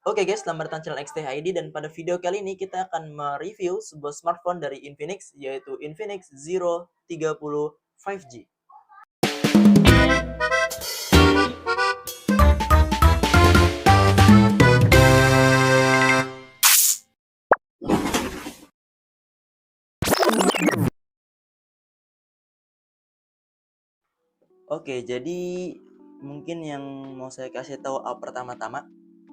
Oke guys, selamat datang channel XTHID dan pada video kali ini kita akan mereview sebuah smartphone dari Infinix yaitu Infinix Zero 30 5G. Oke, jadi mungkin yang mau saya kasih tahu pertama-tama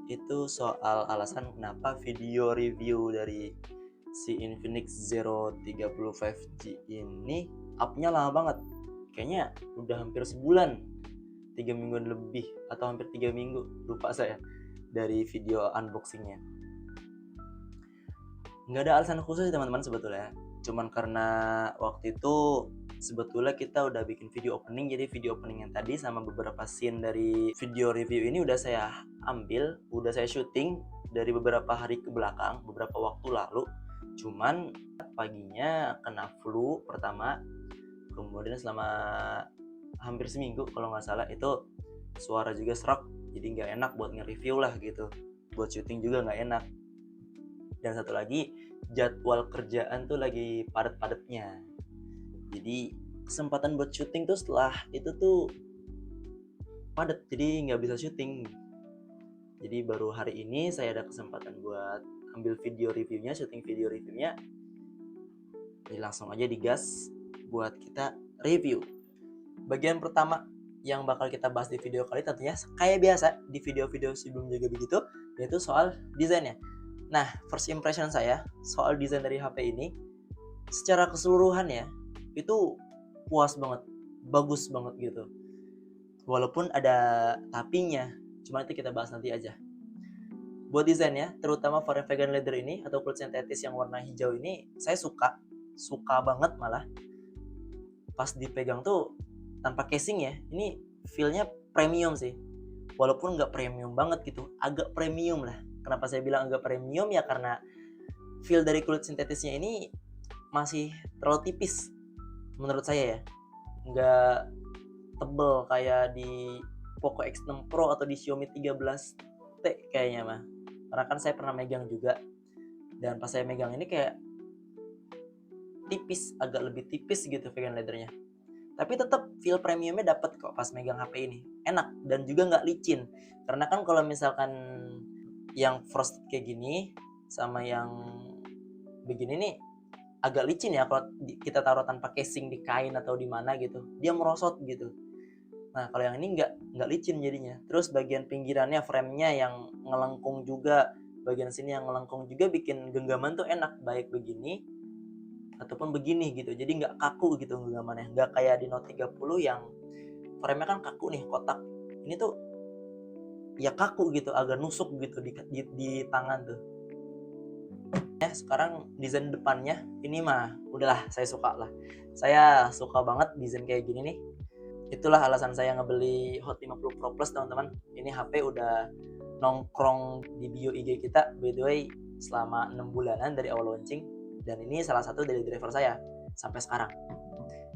itu soal alasan kenapa video review dari si Infinix Zero 30 5G ini upnya lama banget. Kayaknya udah hampir sebulan, 3 mingguan lebih atau hampir 3 minggu, lupa saya dari video unboxingnya. Nggak ada alasan khusus teman-teman sebetulnya, cuman karena waktu itu sebetulnya kita udah bikin video opening, jadi video opening yang tadi sama beberapa scene dari video review ini udah saya ambil, udah saya syuting dari beberapa hari ke belakang, beberapa waktu lalu. Cuman paginya kena flu pertama, kemudian selama hampir seminggu kalau nggak salah itu suara juga serak, jadi nggak enak buat nge-review lah gitu, buat syuting juga nggak enak. Dan satu lagi, jadwal kerjaan tuh lagi padat-padatnya, jadi kesempatan buat syuting tuh setelah itu tuh padat, jadi nggak bisa syuting. Jadi baru hari ini saya ada kesempatan buat ambil video reviewnya, syuting video reviewnya. Jadi langsung aja digas buat kita review. Bagian pertama yang bakal kita bahas di video kali tentunya kayak biasa di video-video sebelum juga begitu, yaitu soal desainnya. Nah, first impression saya soal desain dari HP ini secara keseluruhan ya, itu puas banget, bagus banget gitu. Walaupun ada tapinya, cuma itu kita bahas nanti aja. Buat desainnya, terutama varian vegan leather ini atau kulit sintetis yang warna hijau ini, saya suka banget malah. Pas dipegang tuh tanpa casing ya, ini feel-nya premium sih. Walaupun nggak premium banget gitu, agak premium lah. Kenapa saya bilang agak premium ya, karena feel dari kulit sintetisnya ini masih terlalu tipis menurut saya ya, nggak tebel kayak di Poco X6 Pro atau di Xiaomi 13T kayaknya mah, karena kan saya pernah megang juga, dan pas saya megang ini kayak tipis, agak lebih tipis gitu vegan leathernya, tapi tetap feel premiumnya dapat kok pas megang HP ini, enak dan juga nggak licin. Karena kan kalau misalkan yang frosted kayak gini sama yang begini nih agak licin ya, kalau kita taruh tanpa casing di kain atau di mana gitu, dia merosot gitu. Nah kalau yang ini nggak licin jadinya. Terus bagian pinggirannya, framenya yang ngelengkung juga, bagian sini yang ngelengkung juga bikin genggaman tuh enak, baik begini ataupun begini gitu. Jadi nggak kaku gitu genggamannya, nggak kayak di Note 30 yang framenya kan kaku nih, kotak. Ini tuh ya kaku gitu, agak nusuk gitu di tangan tuh. Ya, sekarang desain depannya ini mah udahlah, saya suka lah. Saya suka banget desain kayak gini nih. Itulah alasan saya ngebeli Hot 50 Pro Plus teman-teman. Ini HP udah nongkrong di bio IG kita by the way selama 6 bulanan dari awal launching, dan ini salah satu dari driver saya sampai sekarang.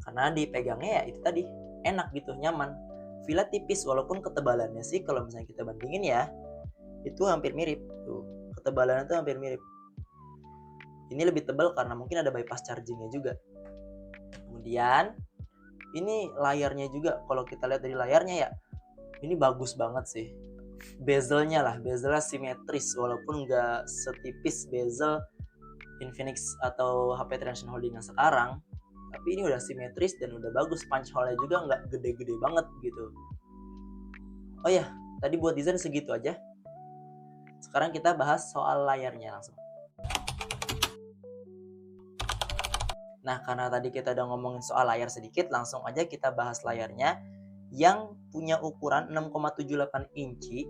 Karena dipegangnya ya itu tadi, enak gitu, nyaman. Feel tipis walaupun ketebalannya sih kalau misalnya kita bandingin ya, itu hampir mirip tuh. Ketebalannya tuh hampir mirip. Ini lebih tebal karena mungkin ada bypass chargingnya juga. Kemudian ini layarnya juga, kalau kita lihat dari layarnya ya, ini bagus banget sih. Bezelnya lah, bezelnya simetris walaupun nggak setipis bezel Infinix atau HP Transsion Holding yang sekarang, tapi ini udah simetris dan udah bagus. Punch hole-nya juga nggak gede-gede banget gitu. Oh ya, tadi buat desain segitu aja. Sekarang kita bahas soal layarnya langsung. Nah, karena tadi kita udah ngomongin soal layar sedikit, langsung aja kita bahas layarnya yang punya ukuran 6,78 inci,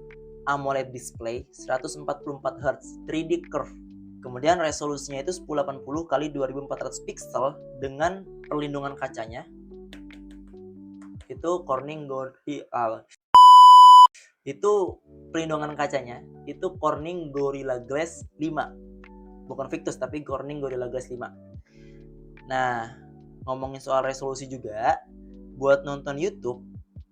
AMOLED display, 144 Hz, 3D curve. Kemudian resolusinya itu 1080 x 2400 pixel dengan perlindungan kacanya. Itu Corning Gorilla. Itu perlindungan kacanya, itu Corning Gorilla Glass 5. Bukan Victus tapi Corning Gorilla Glass 5. Nah, ngomongin soal resolusi juga, buat nonton YouTube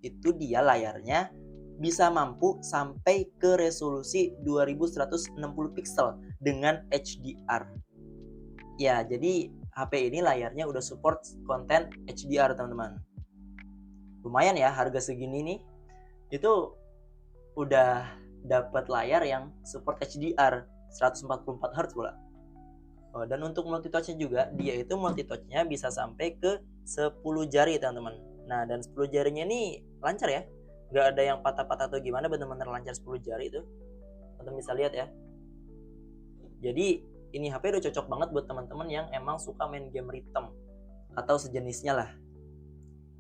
itu dia layarnya bisa mampu sampai ke resolusi 2160 pixel dengan HDR. Ya, jadi HP ini layarnya udah support konten HDR, teman-teman. Lumayan ya, harga segini nih. Itu udah dapat layar yang support HDR 144 Hz pula. Dan untuk multitouch-nya juga, dia itu multitouch-nya bisa sampai ke 10 jari, teman-teman. Nah, dan 10 jarinya ini lancar ya. Nggak ada yang patah-patah atau gimana, bener-bener lancar 10 jari itu. Teman-teman bisa lihat ya. Jadi, ini HP udah cocok banget buat teman-teman yang emang suka main game rhythm atau sejenisnya lah.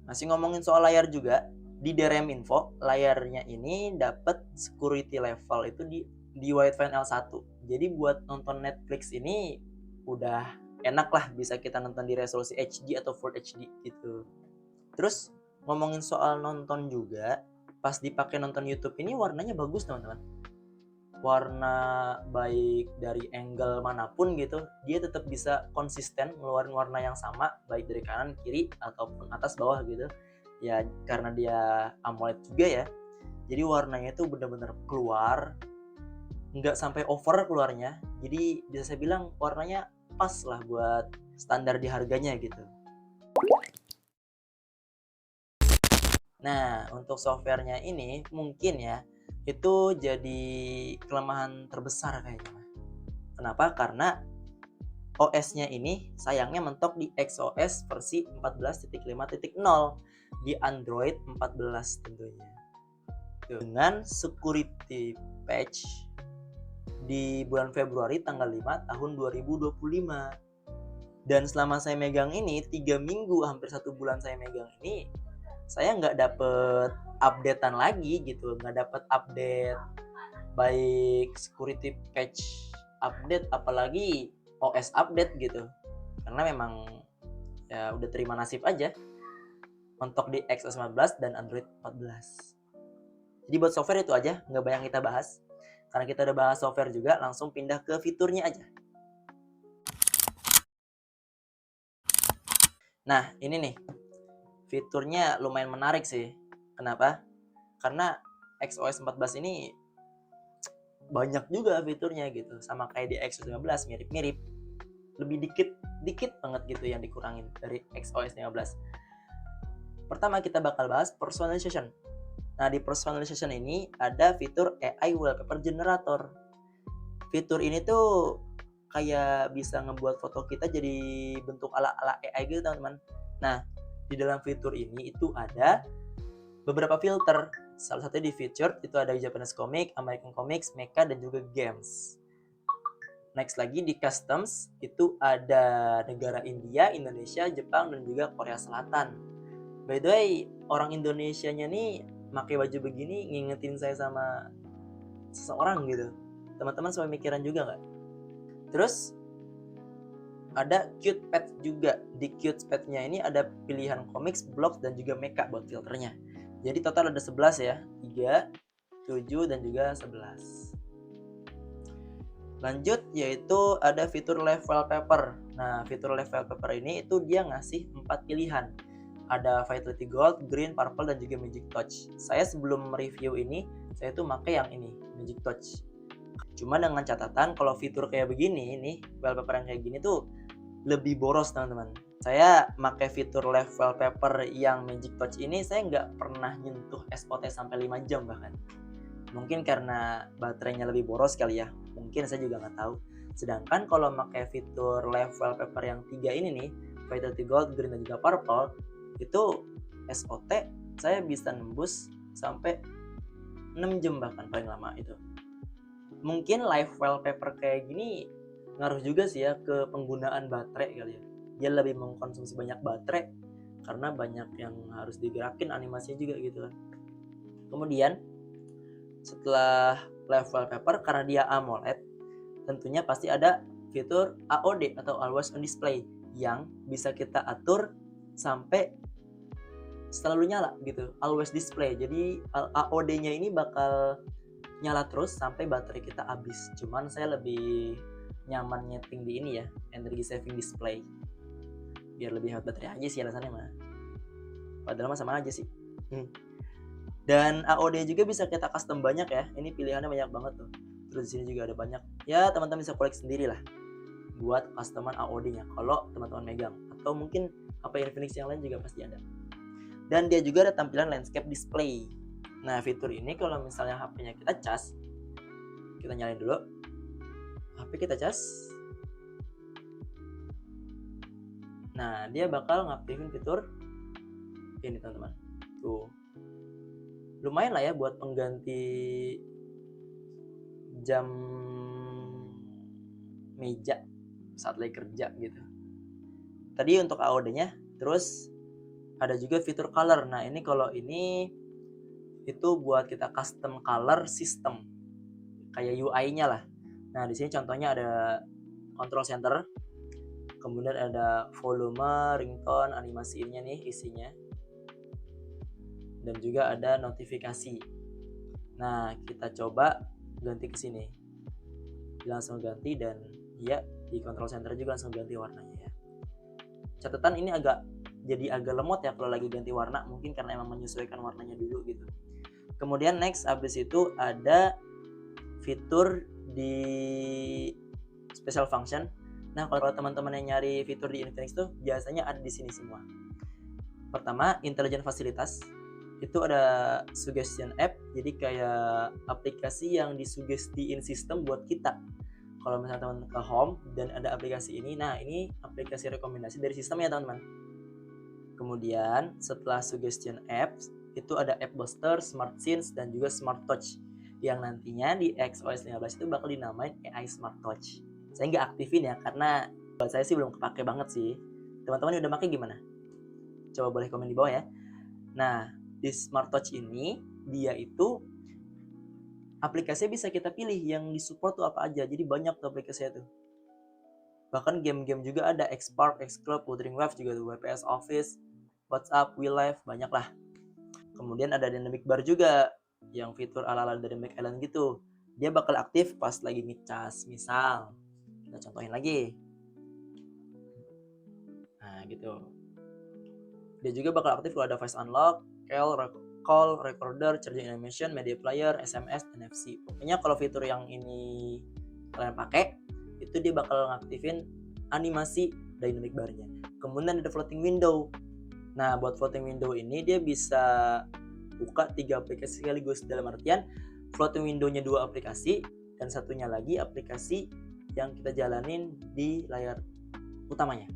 Masih ngomongin soal layar juga, di DRM Info, layarnya ini dapat security level itu di Wideframe L1. Jadi buat nonton Netflix ini udah enak lah, bisa kita nonton di resolusi HD atau Full HD gitu. Terus ngomongin soal nonton juga, pas dipakai nonton YouTube ini warnanya bagus, teman-teman. Warna baik dari angle manapun gitu, dia tetap bisa konsisten ngeluarin warna yang sama, baik dari kanan, kiri, ataupun atas, bawah gitu. Ya karena dia AMOLED juga ya, jadi warnanya itu benar-benar keluar, nggak sampai over keluarnya. Jadi bisa saya bilang warnanya pas lah buat standar di harganya gitu. Nah, untuk softwarenya ini mungkin ya itu jadi kelemahan terbesar kayaknya. Kenapa? Karena OS-nya ini sayangnya mentok di XOS versi 14.5.0 di Android 14 tentunya. Dengan security patch di bulan Februari tanggal 5 tahun 2025. Dan selama saya megang ini 3 minggu, hampir 1 bulan saya megang ini, saya nggak dapet updatean lagi gitu, nggak dapet update baik security patch update apalagi OS update gitu, karena memang ya udah terima nasib aja mentok di XOS 15 dan Android 14. Jadi buat software itu aja, nggak banyak kita bahas. Karena kita udah bahas software juga, langsung pindah ke fiturnya aja. Nah, ini nih, fiturnya lumayan menarik sih. Kenapa? Karena XOS 14 ini banyak juga fiturnya gitu. Sama kayak di XOS 15, mirip-mirip. Lebih dikit banget gitu yang dikurangin dari XOS 15. Pertama kita bakal bahas personalization. Nah, di personalization ini ada fitur AI Wallpaper Generator. Fitur ini tuh kayak bisa ngebuat foto kita jadi bentuk ala-ala AI gitu, teman-teman. Nah, di dalam fitur ini itu ada beberapa filter. Salah satunya di featured itu ada Japanese comic, American comics, mecha, dan juga games. Next lagi di customs itu ada negara India, Indonesia, Jepang, dan juga Korea Selatan. By the way, orang Indonesianya nih pakai baju begini ngingetin saya sama seseorang gitu. Teman-teman semua mikiran juga nggak? Terus ada cute pet juga. Di cute petnya ini ada pilihan comics, blogs, dan juga mecha buat filternya. Jadi total ada 11 ya. 3, 7, dan juga 11. Lanjut yaitu ada fitur live wallpaper. Nah, fitur live wallpaper ini itu dia ngasih 4 pilihan. Ada Vitality Gold, Green, Purple, dan juga Magic Touch. Saya sebelum review ini, saya tuh pakai yang ini, Magic Touch. Cuma dengan catatan kalau fitur kayak begini nih, wallpaper yang kayak gini tuh lebih boros, teman-teman. Saya pakai fitur live wallpaper yang Magic Touch ini, saya nggak pernah nyentuh SOT sampai 5 jam bahkan. Mungkin karena baterainya lebih boros kali ya. Mungkin saya juga nggak tahu. Sedangkan kalau pakai fitur live wallpaper yang 3 ini nih, Vitality Gold, Green, dan juga Purple, itu SOT saya bisa nembus sampai 6 jam bahkan paling lama itu. Mungkin live wallpaper kayak gini ngaruh juga sih ya ke penggunaan baterai kali ya. Dia lebih mengkonsumsi banyak baterai karena banyak yang harus digerakin animasinya juga gitu kan. Kemudian setelah live wallpaper, karena dia AMOLED, tentunya pasti ada fitur AOD atau Always on Display yang bisa kita atur sampai selalu nyala gitu, always display. Jadi AOD-nya ini bakal nyala terus sampai baterai kita habis. Cuman saya lebih nyaman nyeting di ini ya, energy saving display, biar lebih hemat baterai aja sih alasannya mah. Padahal mah sama aja sih. Dan AOD juga bisa kita custom banyak ya. Ini pilihannya banyak banget tuh. Terus di sini juga ada banyak. Ya, teman-teman bisa koleksi sendiri lah buat customan AOD-nya kalau teman-teman megang. Atau mungkin HP Infinix yang lain juga pasti ada. Dan dia juga ada tampilan landscape display. Nah, fitur ini kalau misalnya HP-nya kita cas, kita nyalain dulu. HP kita cas. Nah, dia bakal ngaktifin fitur ini, teman-teman. Tuh. Lumayan lah ya buat pengganti jam meja saat lagi kerja gitu. Tadi untuk AOD-nya, terus ada juga fitur color. Nah, ini kalau ini itu buat kita custom color system. Kayak UI-nya lah. Nah, di sini contohnya ada control center. Kemudian ada volume, ringtone, animasinya nih isinya. Dan juga ada notifikasi. Nah, kita coba ganti ke sini. Langsung ganti dan ya di control center juga langsung ganti warnanya ya. Catatan ini jadi agak lemot ya kalau lagi ganti warna, mungkin karena emang menyesuaikan warnanya dulu gitu. Kemudian next abis itu ada fitur di special function. Nah, kalau teman-teman yang nyari fitur di Infinix tuh biasanya ada di sini semua. Pertama, intelligent fasilitas. Itu ada suggestion app, jadi kayak aplikasi yang disugestiin sistem buat kita. Kalau misalnya teman ke home dan ada aplikasi ini, nah ini aplikasi rekomendasi dari sistem ya teman-teman. Kemudian setelah suggestion apps, itu ada app booster, smart scenes, dan juga smart touch. Yang nantinya di XOS 15 itu bakal dinamain AI Smart Touch. Saya nggak aktifin ya, karena buat saya sih belum kepake banget sih. Teman-teman udah pakai gimana? Coba boleh komen di bawah ya. Nah, di Smart Touch ini, dia itu aplikasinya bisa kita pilih yang disupport tuh apa aja. Jadi banyak tuh aplikasinya tuh. Bahkan game-game juga ada, Xpark, Xclub, Wuthering Waves juga tuh, WPS Office, WhatsApp, WeLive, banyak lah. Kemudian ada Dynamic Bar juga, yang fitur ala-ala Dynamic Island gitu. Dia bakal aktif pas lagi ngecas, misal. Kita contohin lagi. Nah, gitu. Dia juga bakal aktif kalau ada voice unlock, call, recorder, charging animation, media player, SMS, NFC. Pokoknya kalau fitur yang ini kalian pakai, itu dia bakal ngaktifin animasi dynamic bar-nya. Kemudian ada floating window. Nah, buat floating window ini dia bisa buka 3 aplikasi sekaligus. Dalam artian floating window-nya 2 aplikasi dan satunya lagi aplikasi yang kita jalanin di layar utamanya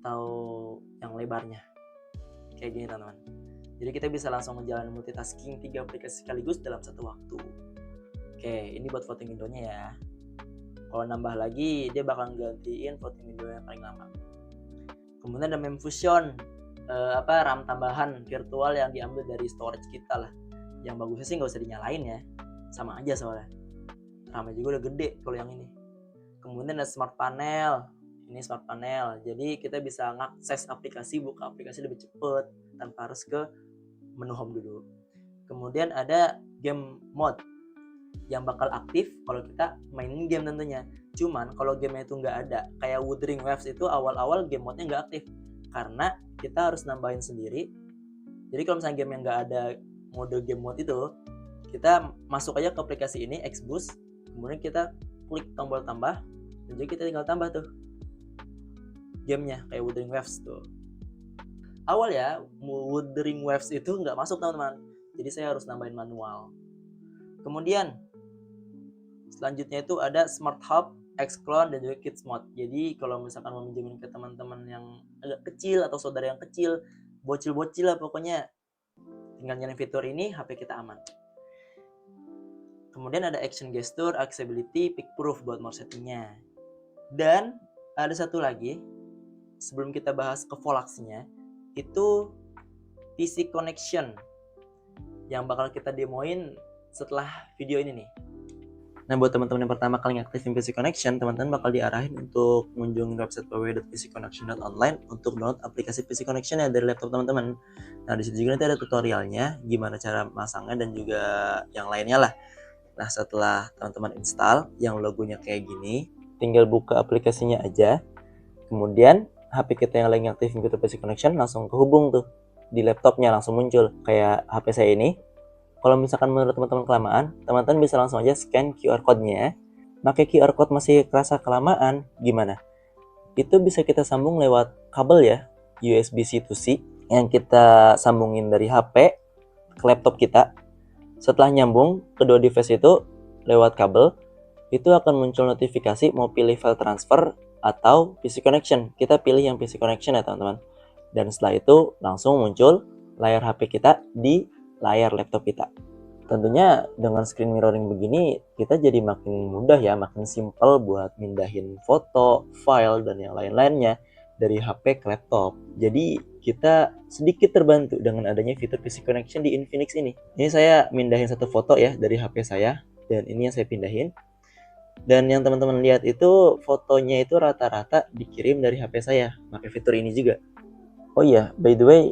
atau yang lebarnya. Kayak gini teman-teman. Jadi kita bisa langsung menjalani multitasking 3 aplikasi sekaligus dalam satu waktu. Oke, ini buat floating window-nya ya. Kalau nambah lagi, dia bakal gantiin floating window yang paling lama. Kemudian ada memfusion, RAM tambahan virtual yang diambil dari storage kita lah. Yang bagusnya sih nggak usah dinyalain ya, sama aja soalnya. RAM-nya juga udah gede kalau yang ini. Kemudian ada smart panel. Ini smart panel, jadi kita bisa ngakses aplikasi, buka aplikasi lebih cepet tanpa harus ke menu home dulu. Kemudian ada game mode yang bakal aktif kalau kita mainin game tentunya. Cuman kalau gamenya itu nggak ada, kayak Wuthering Waves itu awal-awal game mode-nya nggak aktif karena kita harus nambahin sendiri. Jadi kalau misalnya game yang nggak ada mode game mode itu, kita masuk aja ke aplikasi ini Xboost, kemudian kita klik tombol tambah, dan jadi kita tinggal tambah tuh gamenya kayak Wuthering Waves tuh. Awal ya, Wuthering Waves itu nggak masuk teman-teman, jadi saya harus nambahin manual. Kemudian selanjutnya itu ada Smart Hub, Xclone, dan juga Kids Mode. Jadi kalau misalkan mau minjemin ke teman-teman yang agak kecil atau saudara yang kecil, bocil-bocil lah pokoknya, tinggal nyalain fitur ini, HP kita aman. Kemudian ada Action Gesture, Accessibility, Pick Proof buat more settingnya. Dan ada satu lagi, sebelum kita bahas ke Volax-nya, itu PC Connection yang bakal kita demoin setelah video ini nih. Nah, buat teman-teman yang pertama kali ngaktifin PC Connection, teman-teman bakal diarahin untuk mengunjungi website www.pcconnection.online untuk download aplikasi PC Connection ya dari laptop teman-teman. Nah, di situ juga nanti ada tutorialnya gimana cara masangnya dan juga yang lainnya lah. Nah, setelah teman-teman install yang logonya kayak gini, tinggal buka aplikasinya aja. Kemudian HP kita yang lagi aktifin fitur PC Connection langsung kehubung tuh di laptopnya, langsung muncul kayak HP saya ini. Kalau misalkan menurut teman-teman kelamaan, teman-teman bisa langsung aja scan QR code-nya. Pakai QR code masih kerasa kelamaan, gimana? Itu bisa kita sambung lewat kabel ya, USB-C to C, yang kita sambungin dari HP ke laptop kita. Setelah nyambung kedua device itu lewat kabel, itu akan muncul notifikasi mau pilih file transfer atau PC connection. Kita pilih yang PC connection ya teman-teman. Dan setelah itu langsung muncul layar HP kita di layar laptop kita. Tentunya dengan screen mirroring begini kita jadi makin mudah ya, makin simple buat mindahin foto, file, dan yang lain-lainnya dari HP ke laptop. Jadi kita sedikit terbantu dengan adanya fitur PC Connection di Infinix ini. Ini saya mindahin satu foto ya dari HP saya, dan ini yang saya pindahin. Dan yang teman-teman lihat itu fotonya itu rata-rata dikirim dari HP saya, pakai fitur ini juga. Oh iya, by the way,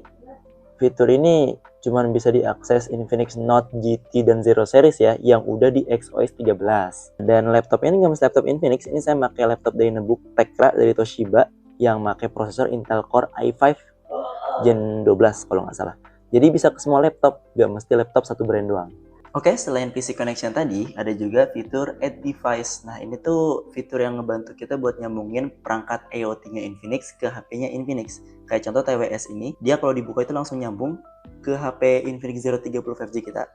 fitur ini cuman bisa diakses Infinix Note GT dan Zero series ya, yang udah di XOS 13. Dan laptop ini nggak mesti laptop Infinix, ini saya pakai laptop Dynavook Tecra dari Toshiba yang pakai prosesor Intel Core i5 Gen 12 kalau nggak salah. Jadi bisa ke semua laptop, nggak mesti laptop satu brand doang. Oke, selain PC Connection tadi, ada juga fitur Add Device. Nah, ini tuh fitur yang ngebantu kita buat nyambungin perangkat IoT-nya Infinix ke HP-nya Infinix. Kayak contoh TWS ini, dia kalau dibuka itu langsung nyambung ke HP Infinix Zero 30 5G kita.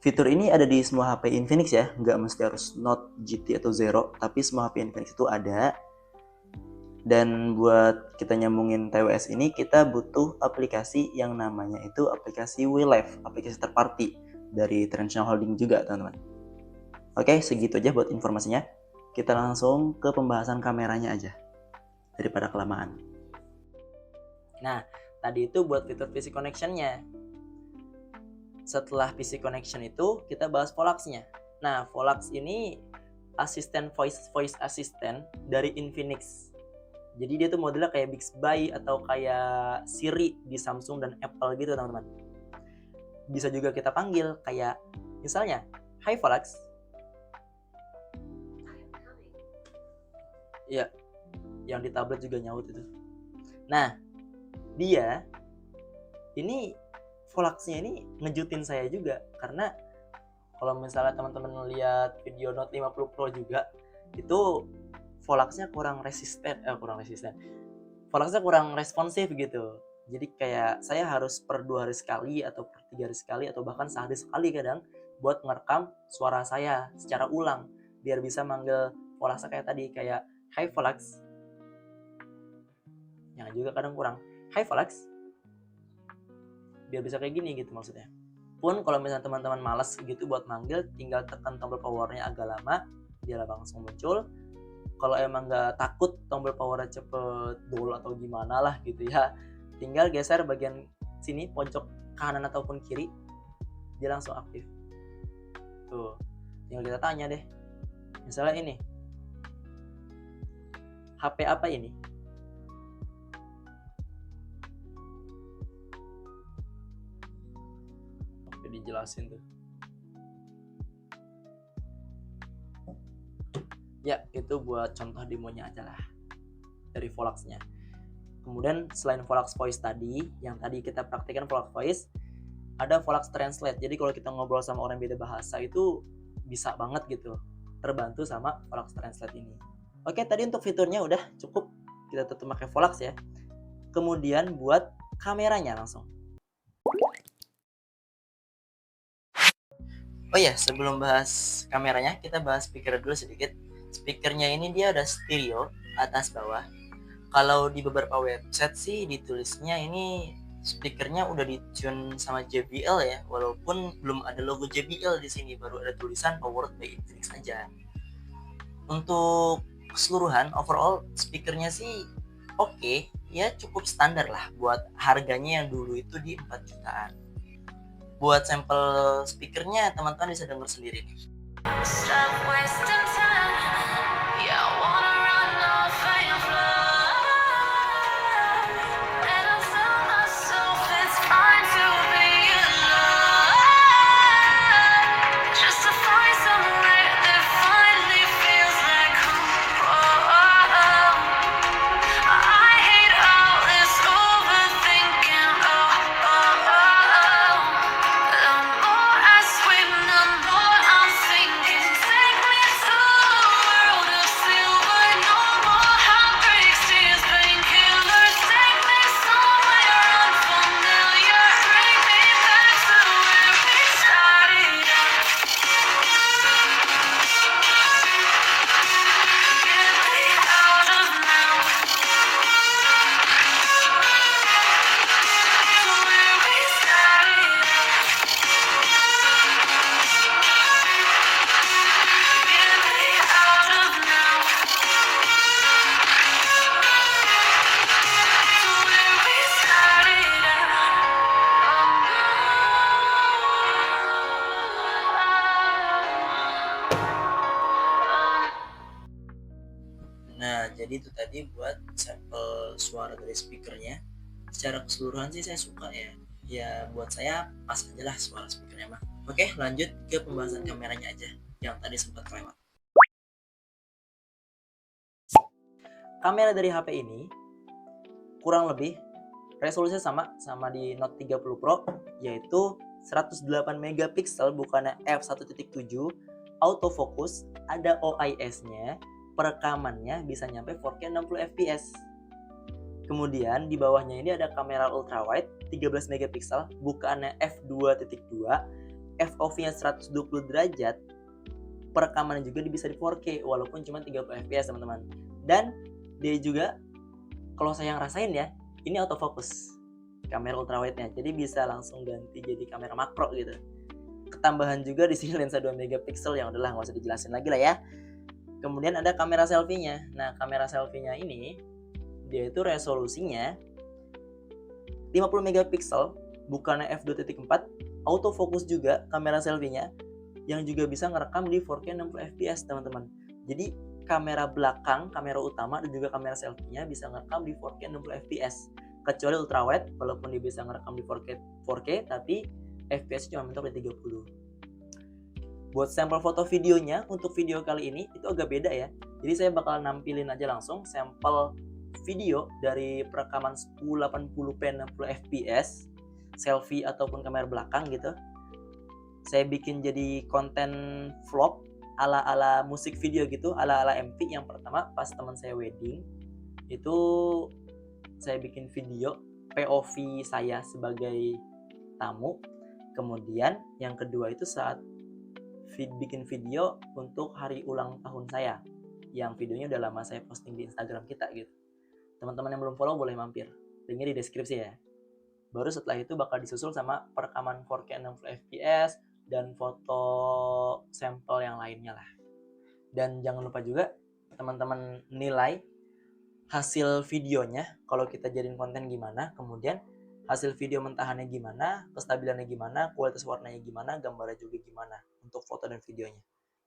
Fitur ini ada di semua HP Infinix ya, nggak mesti harus Note, GT, atau Zero, tapi semua HP Infinix itu ada. Dan buat kita nyambungin TWS ini, kita butuh aplikasi yang namanya itu aplikasi WeLive, aplikasi third party dari Transnational Holding juga teman-teman. Oke, segitu aja buat informasinya. Kita langsung ke pembahasan kameranya aja, daripada kelamaan. Nah, tadi itu buat fitur PC Connection-nya. Setelah PC Connection itu, kita bahas Volax-nya. Nah, Volax ini asisten voice assistant dari Infinix. Jadi dia tuh modelnya kayak Bixby atau kayak Siri di Samsung dan Apple gitu teman-teman. Bisa juga kita panggil kayak misalnya, "Hai Volax." Iya, yang di tablet juga nyaut itu. Nah, dia ini Volax-nya ini ngejutin saya juga, karena kalau misalnya teman-teman lihat video Note 50 Pro juga, itu Volax-nya kurang resisten. Volax-nya kurang responsif gitu. Jadi kayak saya harus per 2 hari sekali atau per 3 hari sekali atau bahkan sehari sekali kadang buat ngerekam suara saya secara ulang biar bisa manggil Volax kayak tadi, kayak "Hai Volax." Yang juga kadang kurang, "Hai Volax." Biar bisa kayak gini gitu maksudnya. Pun kalau misalnya teman-teman malas gitu buat manggil, tinggal tekan tombol powernya agak lama, dia langsung muncul. Kalau emang nggak takut tombol powernya cepet dol atau gimana lah gitu ya, tinggal geser bagian sini pojok kanan ataupun kiri, dia langsung aktif. Tuh, tinggal kita tanya deh. Misalnya ini, HP apa ini? Oke, dijelasin tuh. Ya, itu buat contoh demonya aja lah dari Volax-nya. Kemudian selain Volax Voice tadi, yang tadi kita praktikkan Volax Voice, ada Volax Translate. Jadi kalau kita ngobrol sama orang beda bahasa itu bisa banget gitu, terbantu sama Volax Translate ini. Oke, tadi untuk fiturnya udah cukup, kita tutup pakai Volax ya. Kemudian buat kameranya langsung. Oh iya, sebelum bahas kameranya, kita bahas speaker dulu sedikit. Speakernya ini dia ada stereo atas bawah. Kalau di beberapa website sih ditulisnya ini speakernya udah ditune sama JBL ya, walaupun belum ada logo JBL di sini, baru ada tulisan powered by Infinix aja. Untuk keseluruhan overall speakernya sih oke, ya cukup standar lah buat harganya yang dulu itu di 4 jutaan. Buat sampel speakernya teman-teman bisa denger sendiri nih. jadi itu tadi buat sampel suara dari speakernya. Secara keseluruhan sih saya suka ya. Ya buat saya pas aja lah suara speakernya mah. Oke, lanjut ke pembahasan kameranya aja yang tadi sempat lewat. Kamera dari HP ini kurang lebih resolusinya sama di Note 30 Pro, yaitu 108 megapiksel bukannya f1.7, autofocus, ada OIS-nya, perekamannya bisa nyampe 4K 60 fps. Kemudian di bawahnya ini ada kamera ultrawide 13 megapiksel bukannya f2.2, FOV-nya 120 derajat, perekamannya juga bisa di 4K walaupun cuma 30 fps teman-teman. Dan dia juga, kalau saya yang rasain ya, ini autofocus kamera ultrawide-nya, jadi bisa langsung ganti jadi kamera makro gitu. Ketambahan juga di sini lensa 2 megapiksel, yang udahlah nggak usah dijelasin lagi lah ya. Kemudian ada kamera selfie-nya. Nah, kamera selfie-nya ini dia itu resolusinya 50 megapiksel bukannya f2.4, autofocus juga kamera selfie-nya, yang juga bisa ngerekam di 4K 60 fps teman-teman. Jadi kamera belakang, kamera utama, dan juga kamera selfie-nya bisa ngerekam di 4K 60 fps. Kecuali ultrawide, walaupun dia bisa ngerekam di 4K tapi FPS cuma mentok di 30. Buat sampel foto videonya, untuk video kali ini itu agak beda ya. Jadi saya bakal nampilin aja langsung sampel video dari perekaman 1080p 60 fps, selfie ataupun kamera belakang gitu. Saya bikin jadi konten vlog ala-ala musik video gitu, ala-ala MV. Yang pertama pas teman saya wedding, itu saya bikin video POV saya sebagai tamu. Kemudian yang kedua itu saat bikin video untuk hari ulang tahun saya, yang videonya udah lama saya posting di Instagram kita gitu. Teman-teman yang belum follow boleh mampir, linknya di deskripsi ya. Baru setelah itu bakal disusul sama perekaman 4K 60 fps dan foto sampel yang lainnya lah. Dan jangan lupa juga teman-teman nilai hasil videonya, kalau kita jadiin konten gimana, kemudian hasil video mentahannya gimana, kestabilannya gimana, kualitas warnanya gimana, gambarnya juga gimana untuk foto dan videonya.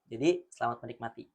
Jadi selamat menikmati.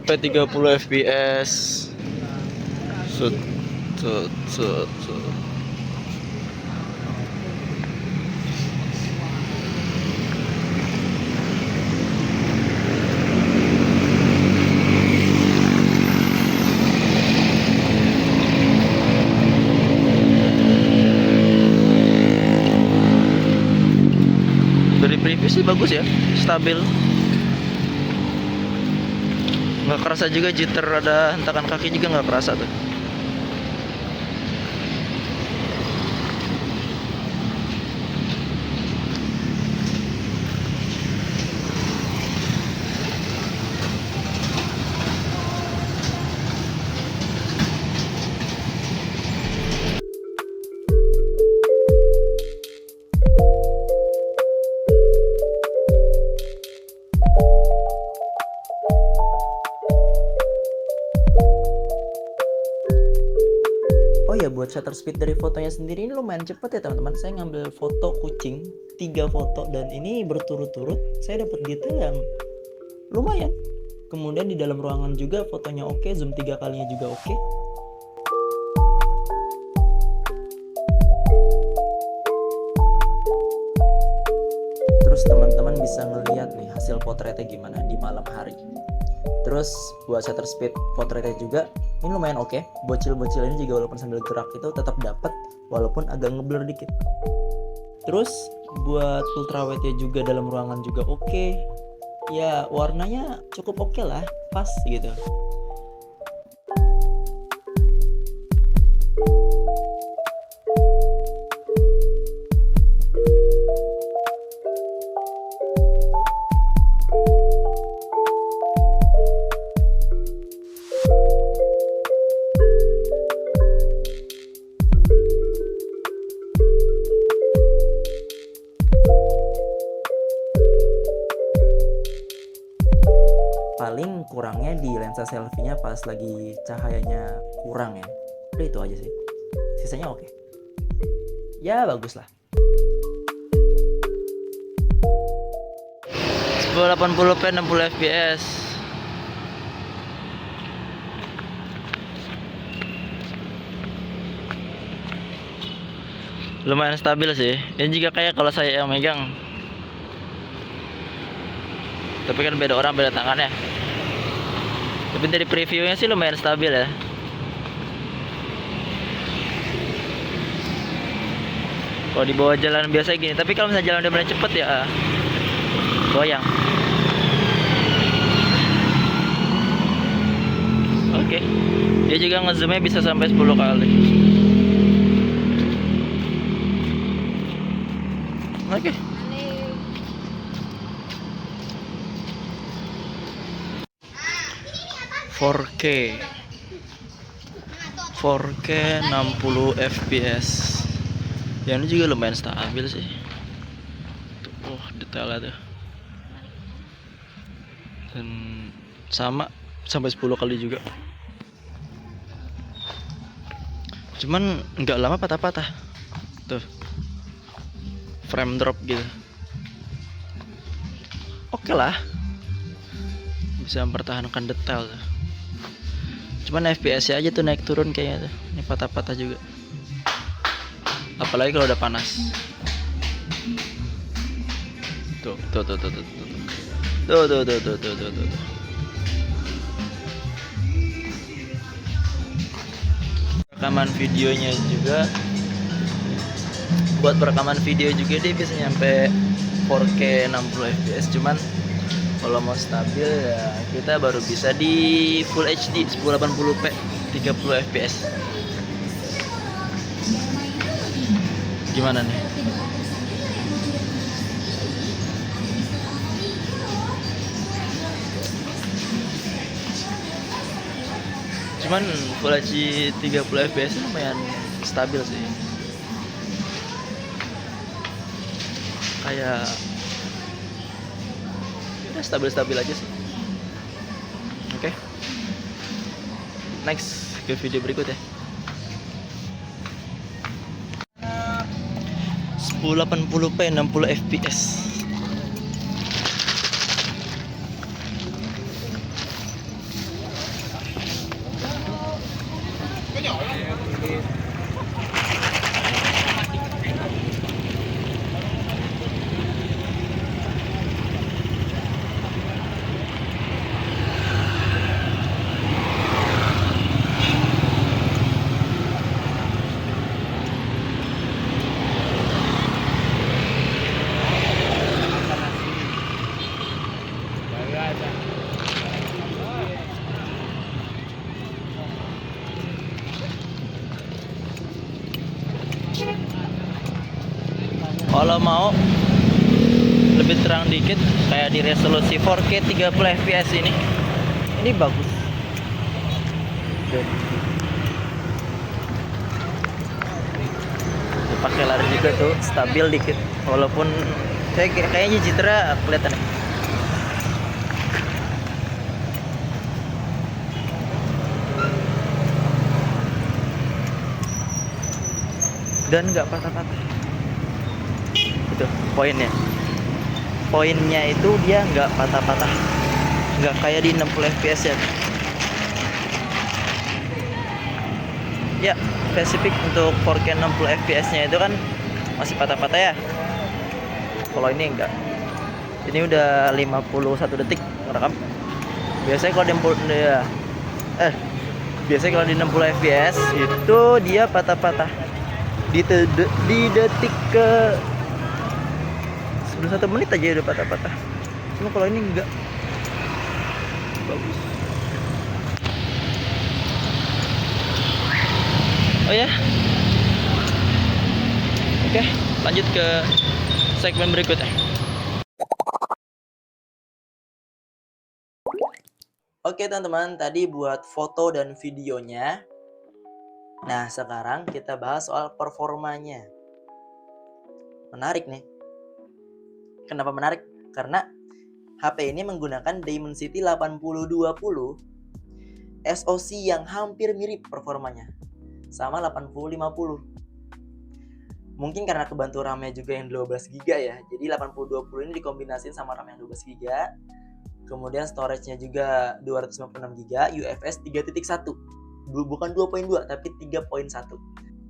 P 30 fps shoot. Tuh, tuh, tuh. Dari preview sih bagus ya, stabil. Nggak kerasa juga jitter, ada hentakan kaki juga nggak kerasa tuh. Oh ya, buat shutter speed dari fotonya sendiri ini lumayan cepet ya teman-teman. Saya ngambil foto kucing 3 foto dan ini berturut-turut saya dapat detail yang lumayan. Kemudian di dalam ruangan juga fotonya oke, zoom 3 kalinya juga oke. Terus teman-teman bisa ngeliat nih hasil potretnya gimana di malam hari. Terus buat shutter speed potretnya juga ini lumayan oke. Bocil-bocil ini juga walaupun sambil gerak itu tetap dapat walaupun agak ngeblur dikit. Terus buat ultrawide juga dalam ruangan juga oke. Ya warnanya cukup oke lah, pas gitu. Paling kurangnya di lensa selfie-nya pas lagi cahayanya kurang ya. Udah itu aja sih. Sisanya oke. Ya bagus lah. 1080p 60 fps. Lumayan stabil sih. Ini juga kayak kalau saya yang megang. Tapi kan beda orang, beda tangan ya. Tapi dari previewnya sih lumayan stabil ya. Kalau di bawah jalan biasa gini, tapi kalau misalnya jalan udah mulai cepet ya goyang. Oke. Dia juga ngezoomnya bisa sampai 10 kali. Oke. 4K 60 fps. Ya ini juga lumayan stabil sih. Tuh, detailnya tuh. Dan sama sampai 10 kali juga. Cuman nggak lama patah-patah. Tuh. Frame drop gitu. Oke lah. Bisa mempertahankan detail tuh. Cuman FPS-nya aja tuh naik turun kayaknya tuh. Ini patah-patah juga. Apalagi kalau udah panas. Tuh. Rekaman videonya juga. Buat perekaman video juga dia bisa nyampe 4K 60 fps. Cuman kalau mau stabil ya kita baru bisa di Full HD 1080p 30 fps. Gimana nih? Cuman Full HD 30 fps lumayan stabil sih. Kayak stabil-stabil aja sih. Oke. Next ke video berikut ya. 1080p 60 fps. Kalau mau lebih terang dikit kayak di resolusi 4K 30 fps ini bagus. Pakai layar juga tuh stabil dikit, walaupun kayaknya Citra kelihatan ya. Dan nggak patah-patah. Itu poinnya itu dia nggak patah-patah, nggak kayak di 60 fps ya. Spesifik untuk 4K 60 fps nya itu kan masih patah-patah ya. Kalau ini enggak, ini udah 51 detik ngerekam. Biasanya kalau di 60 fps itu dia patah-patah di detik ke sebelum 1 menit aja udah patah-patah. Cuma kalau ini enggak, bagus. Oh ya, oke, lanjut ke segmen berikutnya. Oke teman-teman, tadi buat foto dan videonya. Nah sekarang kita bahas soal performanya. Menarik nih. Kenapa menarik? Karena HP ini menggunakan Dimensity 8020 SoC yang hampir mirip performanya, sama 8050. Mungkin karena kebantu RAM-nya juga yang 12GB ya. Jadi 8020 ini dikombinasiin sama RAM yang 12GB. Kemudian storage-nya juga 256GB, UFS 3.1. Bukan 2.2 tapi 3.1.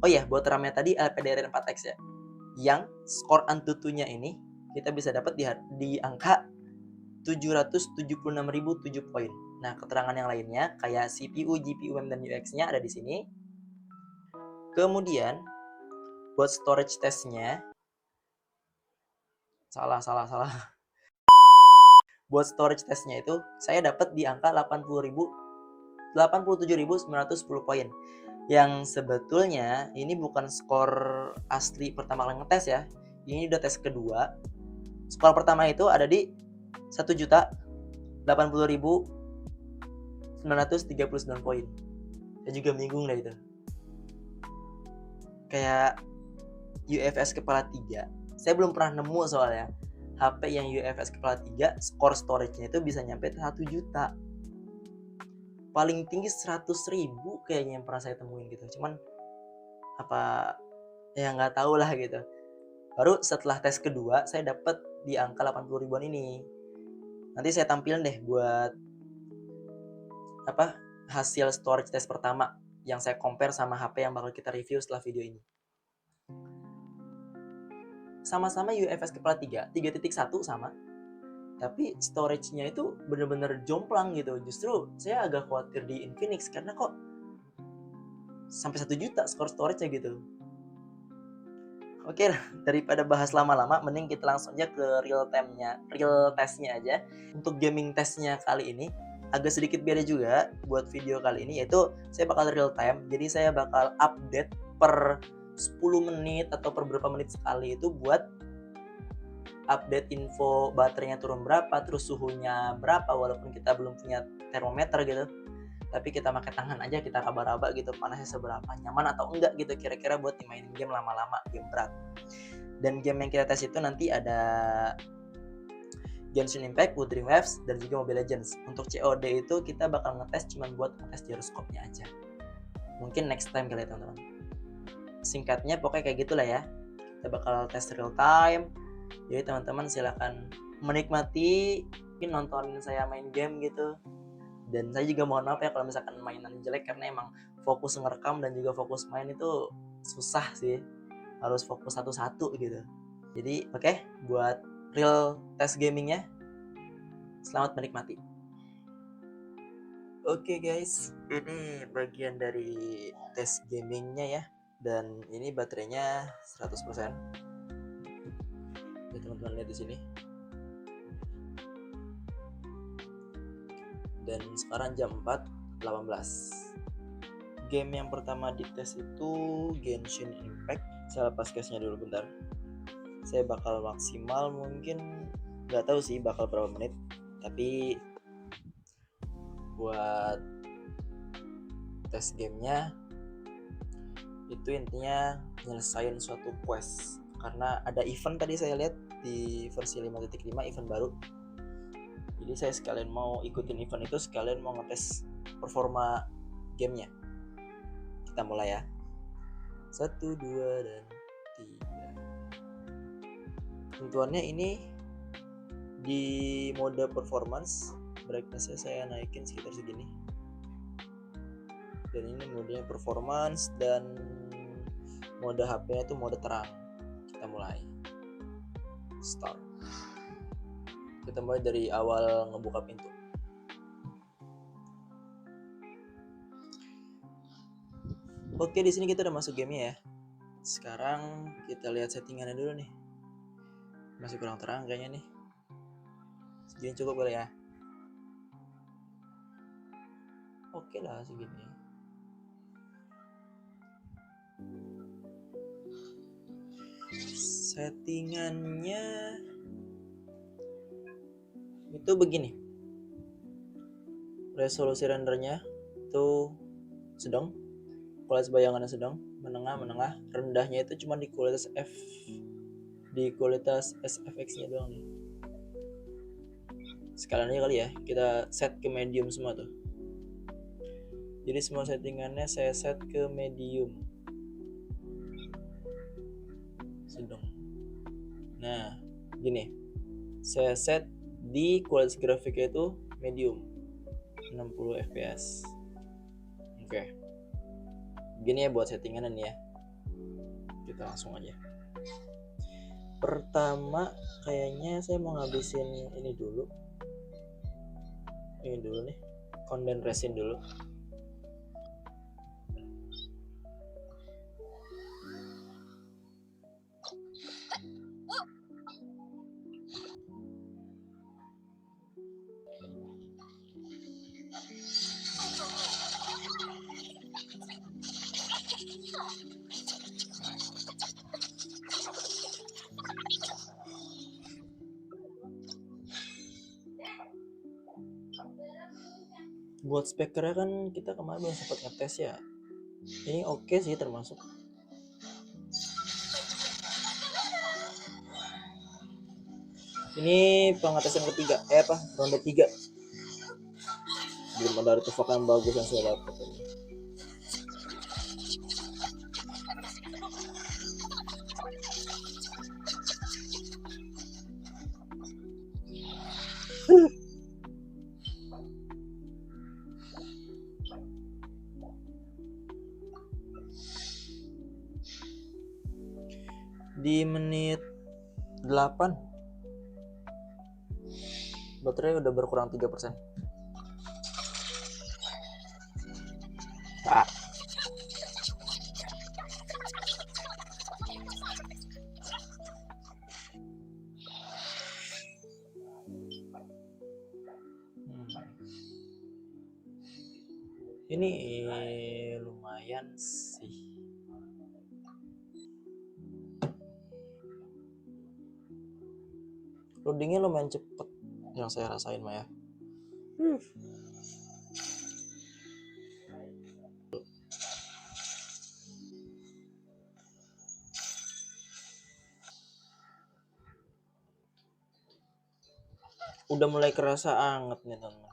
Oh ya, buat RAM-nya tadi LPDDR4X ya. Yang skor Antutu-nya ini kita bisa dapat di angka 776.007 poin. Nah, keterangan yang lainnya kayak CPU, GPU, RAM dan UX-nya ada di sini. Kemudian buat storage testnya salah. Buat storage testnya itu saya dapat di angka 87.910 poin. Yang sebetulnya ini bukan skor asli pertama kali ngetes ya. Ini udah tes kedua. Skor pertama itu ada di 1.080.939 poin. Saya juga bingung lah itu. Kayak UFS kepala 3. Saya belum pernah nemu soalnya HP yang UFS kepala 3 skor storage-nya itu bisa nyampe 1 juta. Paling tinggi 100.000 kayaknya yang pernah saya temuin gitu. Cuman apa ya nggak tahu lah gitu. Baru setelah tes kedua saya dapat di angka 80 ribuan ini. Nanti saya tampilin deh buat hasil storage test pertama yang saya compare sama HP yang bakal kita review setelah video ini. Sama-sama UFS kepala 3, 3.1 sama. Tapi storage-nya itu bener-bener jomplang gitu. Justru saya agak khawatir di Infinix karena kok sampai 1 juta skor storage-nya gitu. Oke, daripada bahas lama-lama, mending kita langsung aja ke real testnya aja. Untuk gaming testnya kali ini agak sedikit beda juga buat video kali ini, yaitu saya bakal real time. Jadi saya bakal update per 10 menit atau per berapa menit sekali itu buat update info baterainya turun berapa, terus suhunya berapa, walaupun kita belum punya termometer gitu. Tapi kita pakai tangan aja, kita raba-raba gitu panasnya seberapa, nyaman atau enggak gitu kira-kira buat dimainin game lama-lama, game berat. Dan game yang kita tes itu nanti ada Genshin Impact, Wuthering Waves, dan juga Mobile Legends. Untuk COD itu kita bakal ngetes cuman buat ngetes gyroscope-nya aja. Mungkin next time kali ya teman-teman. Singkatnya pokoknya kayak gitulah ya. Kita bakal tes real time. Jadi teman-teman silakan menikmati, mungkin nontonin saya main game gitu. Dan saya juga mohon maaf ya kalau misalkan mainan jelek, karena emang fokus ngerekam dan juga fokus main itu susah sih, harus fokus satu-satu gitu. Jadi oke, buat real test gamingnya, selamat menikmati. Oke guys, ini bagian dari tes gamingnya ya, dan ini baterainya 100%. Jadi teman-teman lihat di sini. Dan sekarang jam 4.18. Game yang pertama dites itu Genshin Impact. Saya lepas case-nya dulu bentar. Saya bakal maksimal mungkin, nggak tahu sih bakal berapa menit, tapi buat tes gamenya itu intinya nyelesain suatu quest, karena ada event tadi saya lihat di versi 5.5 event baru. Jadi saya sekalian mau ikutin event itu, sekalian mau ngetes performa gamenya. Kita mulai ya. 1, 2, dan 3. Tentuannya ini di mode performance, brightness-nya saya naikin sekitar segini. Dan ini modenya performance, dan mode HP-nya itu mode terang. Kita mulai. Start. Kita mulai dari awal ngebuka pintu. Oke, di sini kita udah masuk gamenya ya. Sekarang kita lihat settingannya dulu nih. Masih kurang terang kayaknya nih. Segini cukup kali ya. Oke lah segini. Settingannya itu begini. Resolusi rendernya itu sedang, kualitas bayangannya sedang, menengah. Rendahnya itu cuma di kualitas SFX-nya doang nih. Sekalian aja kali ya, kita set ke medium semua tuh. Jadi semua settingannya saya set ke medium. Sedang. Nah, gini. Saya set di kualitas grafiknya itu medium, 60 fps. Oke. Gini ya buat settingan ya. Kita langsung aja. Pertama kayaknya saya mau ngabisin ini dulu. Ini dulu nih. Condense resin dulu. Buat speakernya kan kita kemarin belum sempat ngetes ya. Ini oke sih termasuk. Ini pengetesan ketiga, ronde 3. Belum ada artefak yang bagus yang saya dapat ini. Di menit 8 baterai udah berkurang 3%. Ini lumayan sih. Loadingnya lumayan cepet yang saya rasain mah ya. Udah mulai kerasa anget nih teman.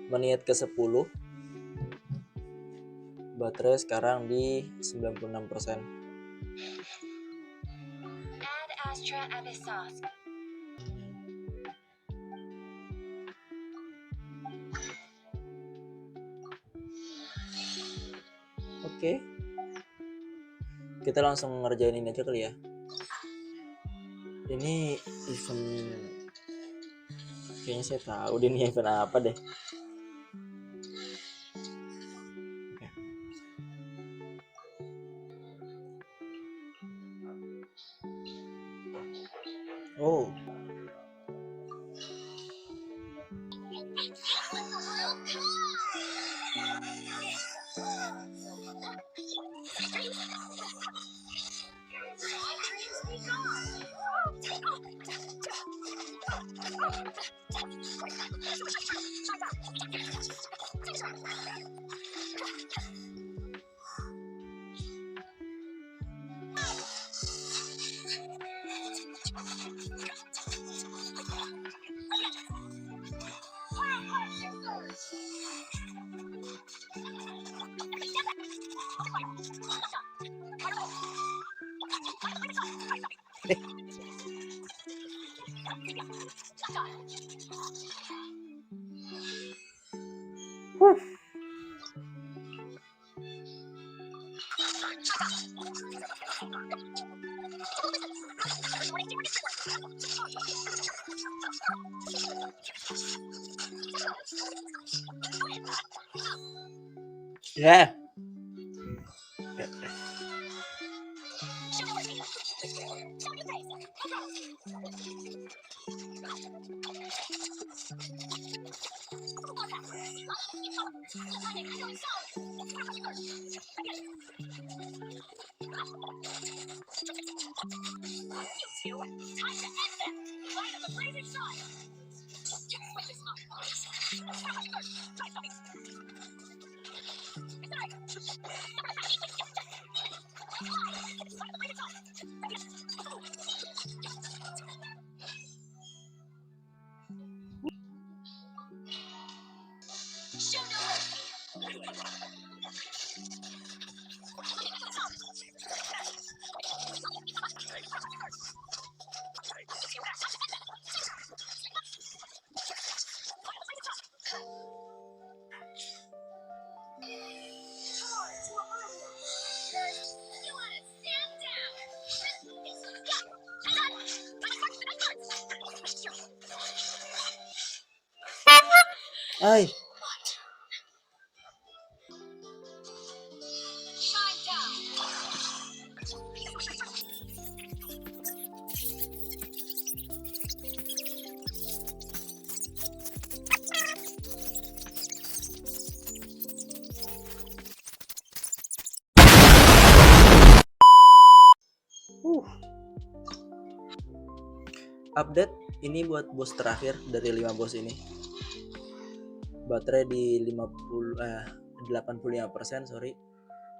Menit ke 10. Baterai sekarang di 96%. Ad Astra Abyssosque. Oke. Kita langsung ngerjain ini aja kali ya. Ini event, kayaknya saya tahu deh ini event apa deh. Oh, ya. Ay, update ini buat bos terakhir dari 5 bos ini. Baterai di 85% sorry,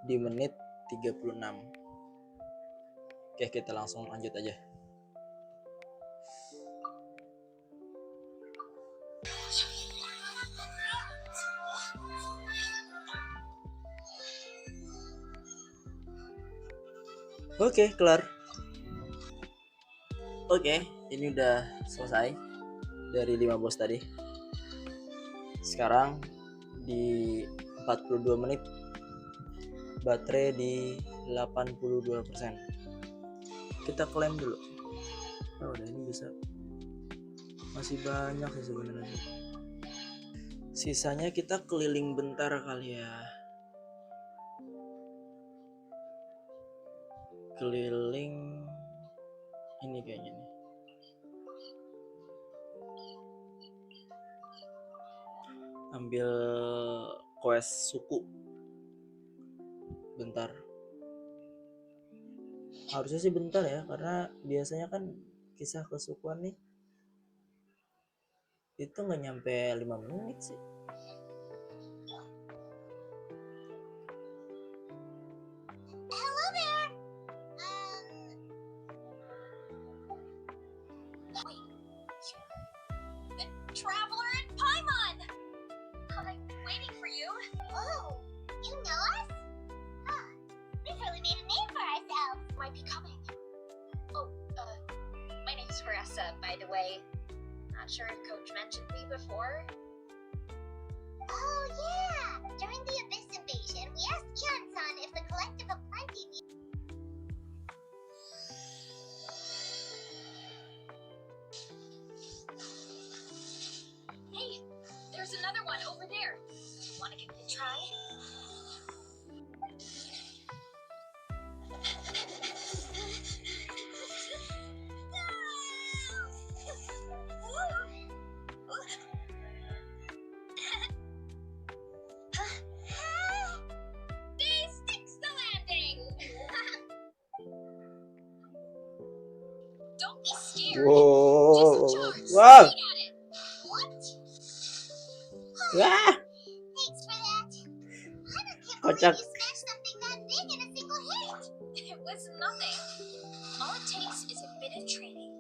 di menit 36. Oke, kita langsung lanjut aja. Oke, kelar. Oke, ini udah selesai dari 5 bos tadi. Sekarang di 42 menit baterai di 82%. Kita klaim dulu. Oh, udah ini bisa. Masih banyak sih sebenarnya. Sisanya kita keliling bentar kali ya. Keliling ini kayaknya nih. Ambil quest suku. Bentar. Harusnya sih bentar ya, karena biasanya kan kisah kesukuan nih itu nggak nyampe 5 menit sih. Hello there. Wait. The Traveler and Paimon. I'm waiting for you. Oh, you know us? Alyssa, by the way. Not sure if Coach mentioned me before. Oh yeah! During the Abyss invasion, we asked Ian-san if the Collective of Plenty. Hey, there's another one over there. Want to give it a try? They sticks the landing. Don't be scared. Just charge Wow. straight at it. What? Wah. Thanks for that. I can't Kocak. believe you smashed something that big in a single hit. It was nothing. All it takes is a bit of training.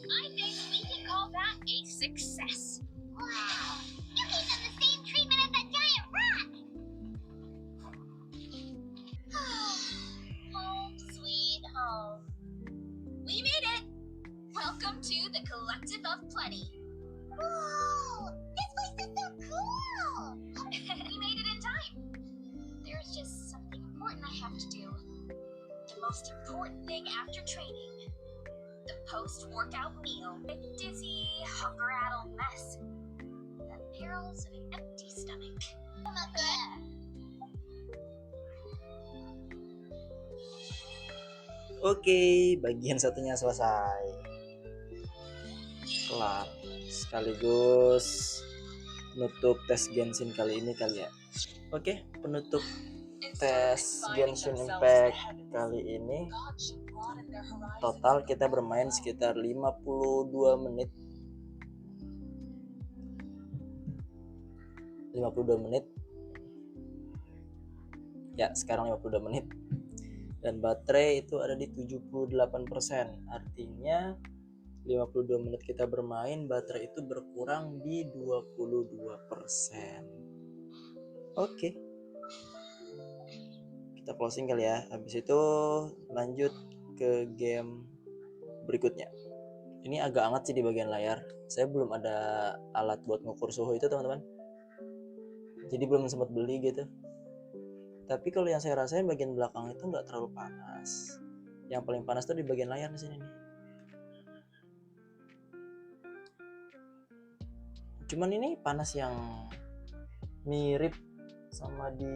I think we can call that a success. Wow. You gave them the same treatment as that giant rat. Home sweet home. We made it. Welcome to the Collective of Plenty. Whoa! This place is so cool! We made it in time. There's just something important I have to do. The most important thing after training. The post-workout meal. A dizzy, hunger-addled mess. The perils of an empty stomach. Oke, bagian satunya selesai. Kelar. Sekaligus nutup tes Genshin kali ini kali ya. Oke, penutup tes Genshin Impact kali ini. Total kita bermain sekitar 52 menit. 52 menit. Ya, sekarang 52 menit. Dan baterai itu ada di 78%. Artinya 52 menit kita bermain, baterai itu berkurang di 22%. Oke. Kita closing kali ya. Habis itu lanjut ke game berikutnya. Ini agak hangat sih di bagian layar. Saya belum ada alat buat ngukur suhu itu, teman-teman. Jadi belum sempat beli gitu. Tapi kalau yang saya rasain bagian belakang itu nggak terlalu panas. Yang paling panas tuh di bagian layar di sini nih. Cuman ini panas yang mirip sama di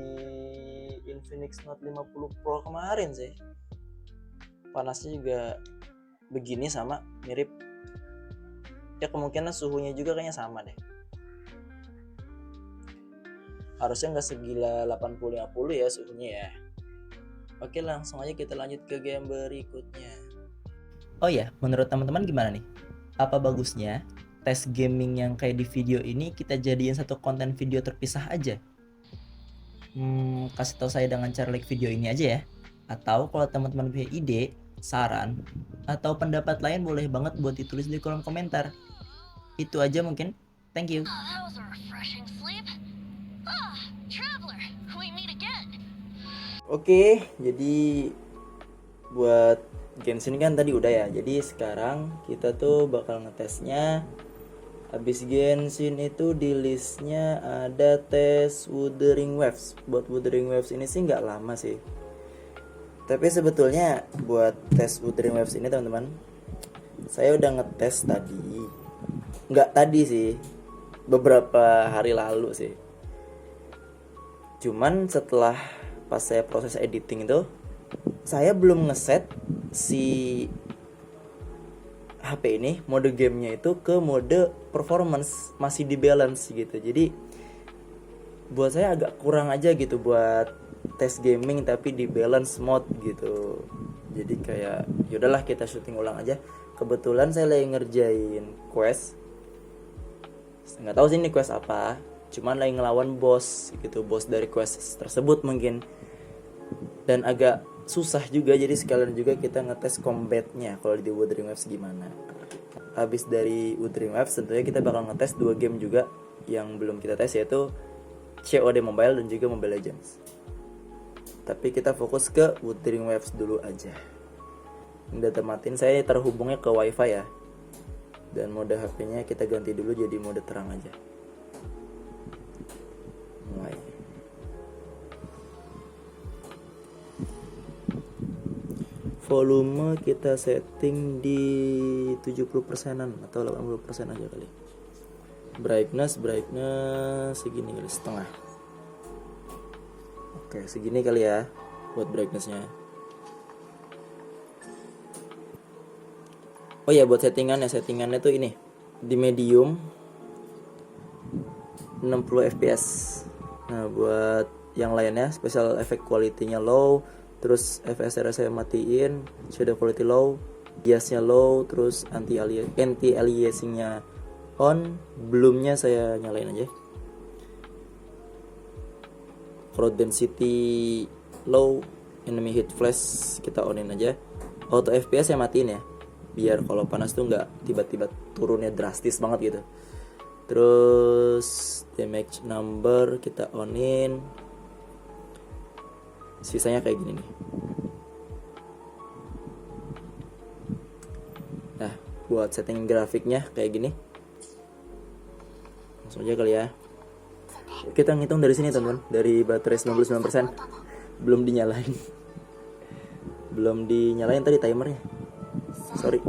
Infinix Note 50 Pro kemarin sih. Panasnya juga begini sama mirip. Ya kemungkinan suhunya juga kayaknya sama deh. Harusnya nggak segila 80-50 ya suhunya ya. Oke, langsung aja kita lanjut ke game berikutnya. Oh ya, menurut teman-teman gimana nih? Apa bagusnya tes gaming yang kayak di video ini kita jadiin satu konten video terpisah aja? Kasih tahu saya dengan cara like video ini aja ya. Atau kalau teman-teman punya ide, saran, atau pendapat lain boleh banget buat ditulis di kolom komentar. Itu aja mungkin. Thank you. That was a refreshing sleep. Traveler, we meet again. Oke, jadi buat Genshin kan tadi udah ya. Jadi sekarang kita tuh bakal ngetesnya. Habis Genshin itu di listnya ada tes Wuthering Waves. Buat Wuthering Waves ini sih nggak lama sih. Tapi sebetulnya buat tes Wuthering Waves ini teman-teman, saya udah ngetes tadi. Nggak tadi sih, beberapa hari lalu sih. Cuman setelah pas saya proses editing itu, saya belum ngeset si HP ini mode gamenya itu ke mode performance, masih di balance gitu. Jadi buat saya agak kurang aja gitu buat tes gaming tapi di balance mode gitu. Jadi kayak yaudahlah kita syuting ulang aja. Kebetulan saya lagi ngerjain quest, nggak tahu sih ini quest apa, cuman lagi ngelawan bos gitu, bos dari quest tersebut mungkin. Dan agak susah juga, jadi sekalian juga kita ngetes combatnya kalau di Wuthering Waves gimana. Habis dari Wuthering Waves tentunya kita bakal ngetes 2 game juga yang belum kita tes, yaitu COD Mobile dan juga Mobile Legends. Tapi kita fokus ke Wuthering Waves dulu aja. Udah tematin, saya terhubungnya ke wifi ya. Dan mode HP-nya kita ganti dulu jadi mode terang aja. Mulai. Volume kita setting di 70%-an atau 80% aja kali. Brightness segini kali, setengah. Oke, segini kali ya buat brightnessnya. Oh ya, buat settingannya tuh ini di medium 60 fps. Nah, buat yang lainnya special effect quality-nya low, terus FSR saya matiin, shadow quality low, biasnya low, terus anti aliasingnya on, bloomnya saya nyalain aja. Crowd density low, enemy hit flash kita onin aja. Auto FPS saya matiin ya, biar kalau panas tuh nggak tiba-tiba turunnya drastis banget gitu. Terus damage number kita onin. Sisanya kayak gini nih. Nah, buat setting grafiknya kayak gini. Langsung aja kali ya. Kita ngitung dari sini teman-teman, dari baterai 99%. Belum dinyalain. Belum dinyalain tadi timernya. Sorry.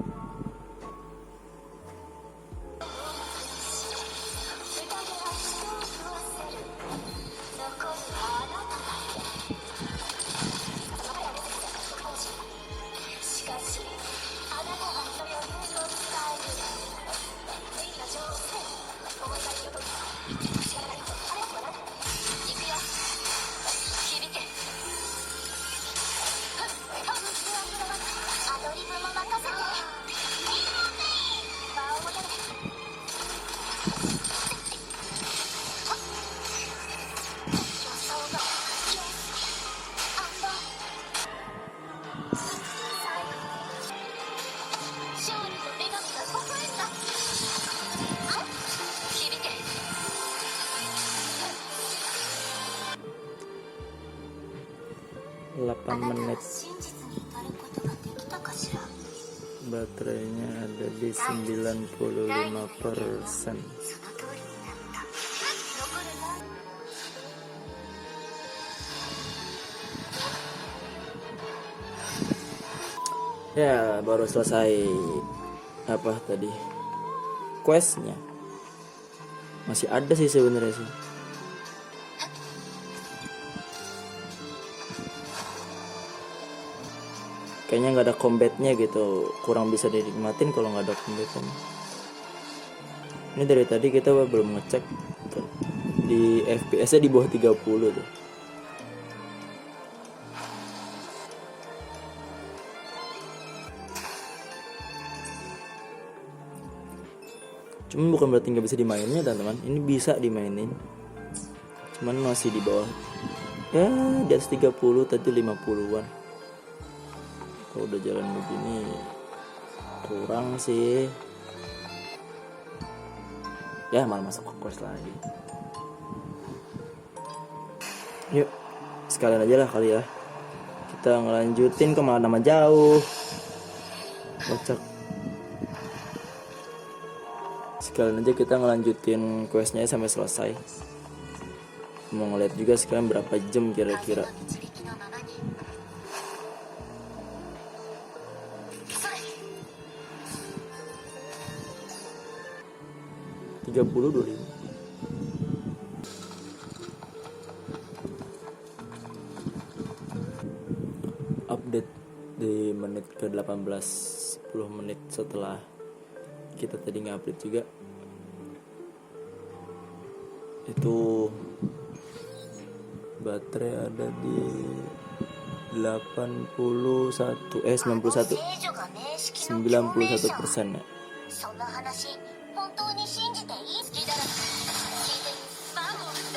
Menit. Baterainya ada di 95%. Ya, baru selesai apa tadi? Questnya. Masih ada sih sebenarnya sih. Kayaknya nggak ada combatnya gitu, kurang bisa dinikmatin kalau nggak ada combatnya. Ini dari tadi kita belum ngecek di FPS-nya di bawah 30 tuh. Cuman bukan berarti nggak bisa dimainnya teman-teman, ini bisa dimainin. Cuman masih di bawah, ya di atas 30, tadi 50-an. Kalau udah jalan begini kurang sih. Ya malah masuk ke quest lagi. Yuk sekalian aja lah kali ya, kita ngelanjutin kemana-mana jauh. Kocak. Sekalian aja kita ngelanjutin questnya sampai selesai. Mau ngeliat juga sekarang berapa jam kira-kira. 30-25. Update di menit ke 18, 10 menit setelah kita tadi nge-update juga. Itu baterai ada di 91% ya. そんな話本当に信じていい？好きだら聞いてマンを撃つ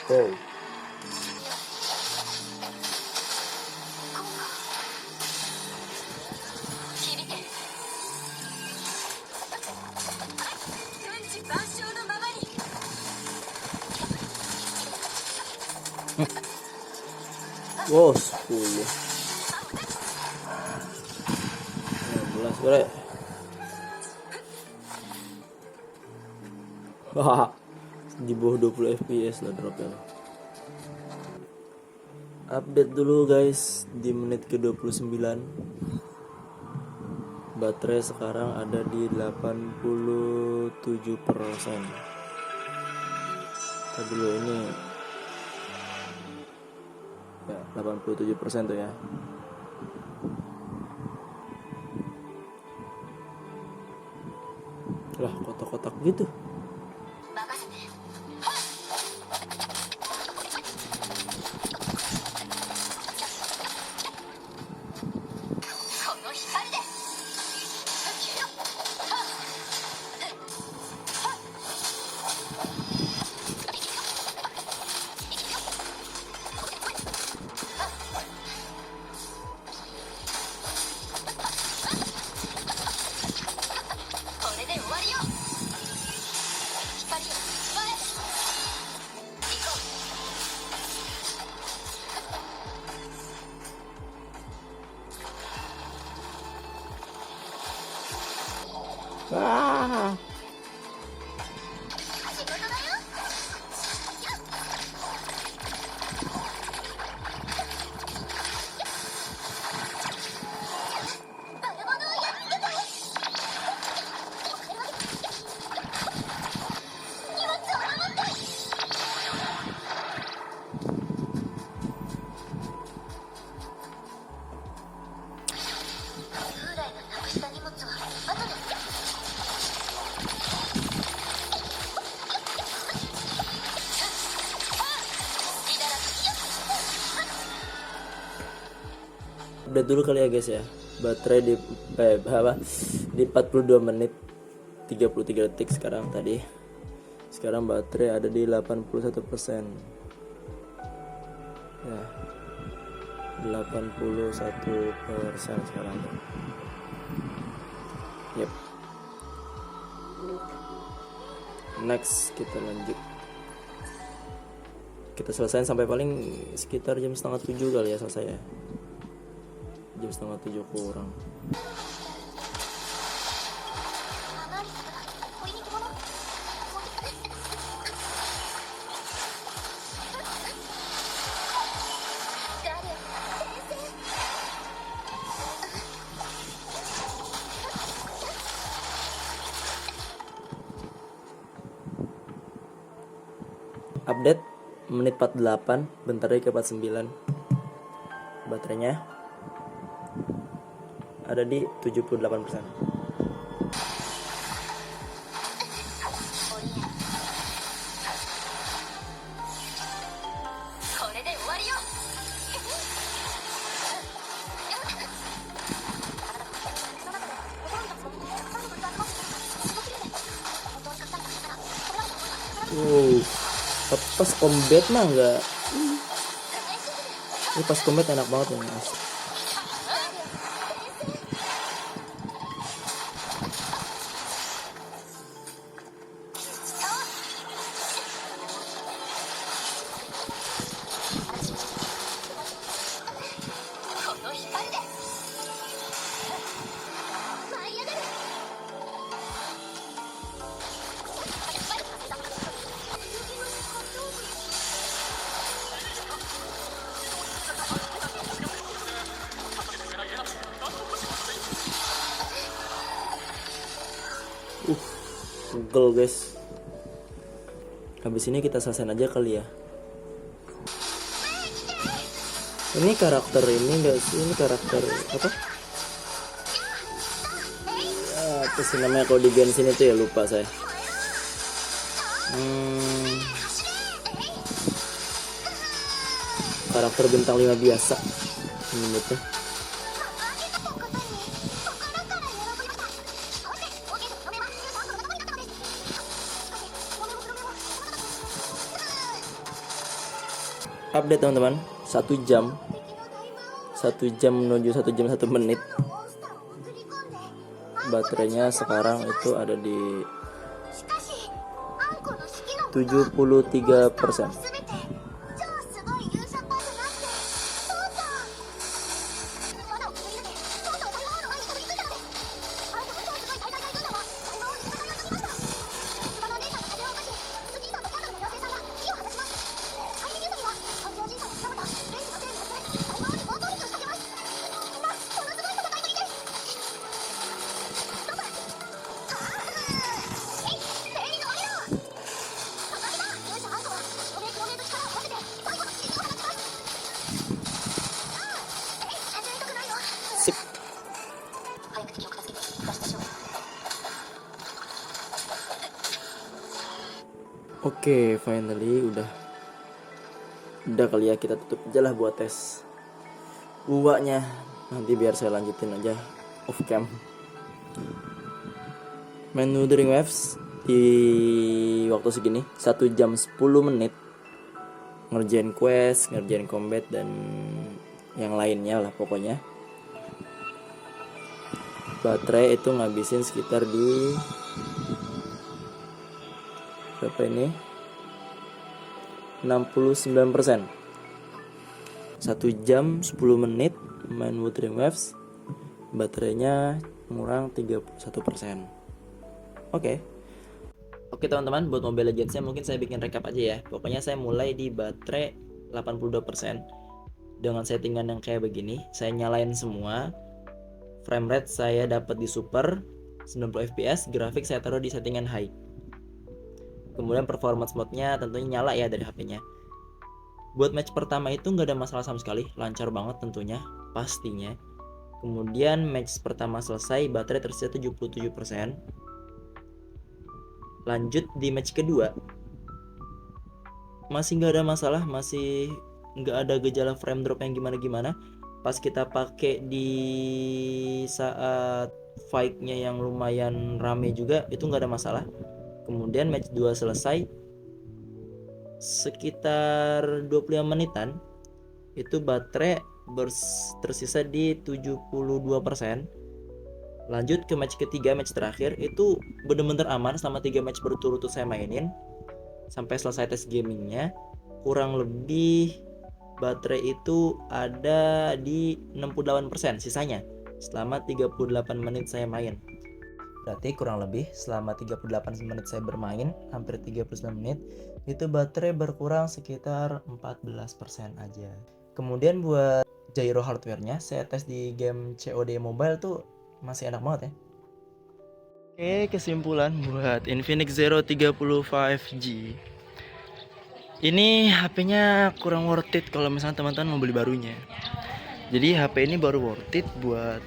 Wow. Wow, 10. 16 bre. Wah, di bawah 20 fps lah dropnya. Update dulu guys di menit ke 29. Baterai sekarang ada di 87%. Tadi dulu ini ya 87% tuh ya. Lah kotak-kotak gitu. Ah. Update dulu kali ya guys ya. Baterai di di 42 menit 33 detik sekarang tadi. Sekarang baterai ada di 81%. Ya. 81% sekarang tuh. Yep. Next kita lanjut. Kita selesai sampai paling sekitar jam 6:30 kali ya selesai ya. Jam 6:30 kurang. Update menit 48, bentar lagi ke 49. Baterainya ada di 78%. Pas combat mah enggak. Ini pas combat enak banget ya mas. Google guys. Habis ini kita selesaiin aja kali ya. Ini karakter ini enggak sih? Ini karakter apa? Apa sih namanya kalau di Genshin itu ya, lupa saya. Karakter bintang 5 biasa. Ini tuh. update teman-teman. 1 jam menuju 1 jam 1 menit. Baterainya sekarang itu ada di 73%. Sip. Oke, finally udah kali ya, kita tutup aja lah buat tes uaknya. Nanti biar saya lanjutin aja off cam. Main Wuthering Waves di waktu segini 1 jam 10 menit, ngerjain quest, ngerjain combat dan yang lainnya lah pokoknya. Baterai itu ngabisin sekitar di berapa ini? 69%. 1 jam 10 menit main Wuthering Waves, baterainya ngurang 31%. Oke teman-teman, buat Mobile Legendsnya mungkin saya bikin recap aja ya. Pokoknya saya mulai di baterai 82% dengan settingan yang kayak begini. Saya nyalain semua. Frame rate saya dapat di super 90 fps, grafik saya taruh di settingan high. Kemudian performance mode-nya tentunya nyala ya dari HP-nya. Buat match pertama itu nggak ada masalah sama sekali, lancar banget tentunya, pastinya. Kemudian match pertama selesai, baterai tersisa 77%. Lanjut di match kedua, masih nggak ada masalah, masih nggak ada gejala frame drop yang gimana-gimana. Pas kita pakai di saat fight-nya yang lumayan rame juga, itu nggak ada masalah. Kemudian match 2 selesai, sekitar 25 menitan, itu baterai tersisa di 72%. Lanjut ke match ketiga, match terakhir, itu bener-bener aman selama 3 match berturut-turut saya mainin sampai selesai tes gamingnya. Kurang lebih baterai itu ada di 68% sisanya selama 38 menit saya main. Berarti kurang lebih selama 38 menit saya bermain, hampir 39 menit, itu baterai berkurang sekitar 14% aja. Kemudian buat gyro hardware-nya, saya tes di game COD Mobile tuh masih enak banget ya. Oke, kesimpulan buat Infinix Zero 35 5G. Ini HP-nya kurang worth it kalau misalnya teman-teman mau beli barunya. Jadi HP ini baru worth it buat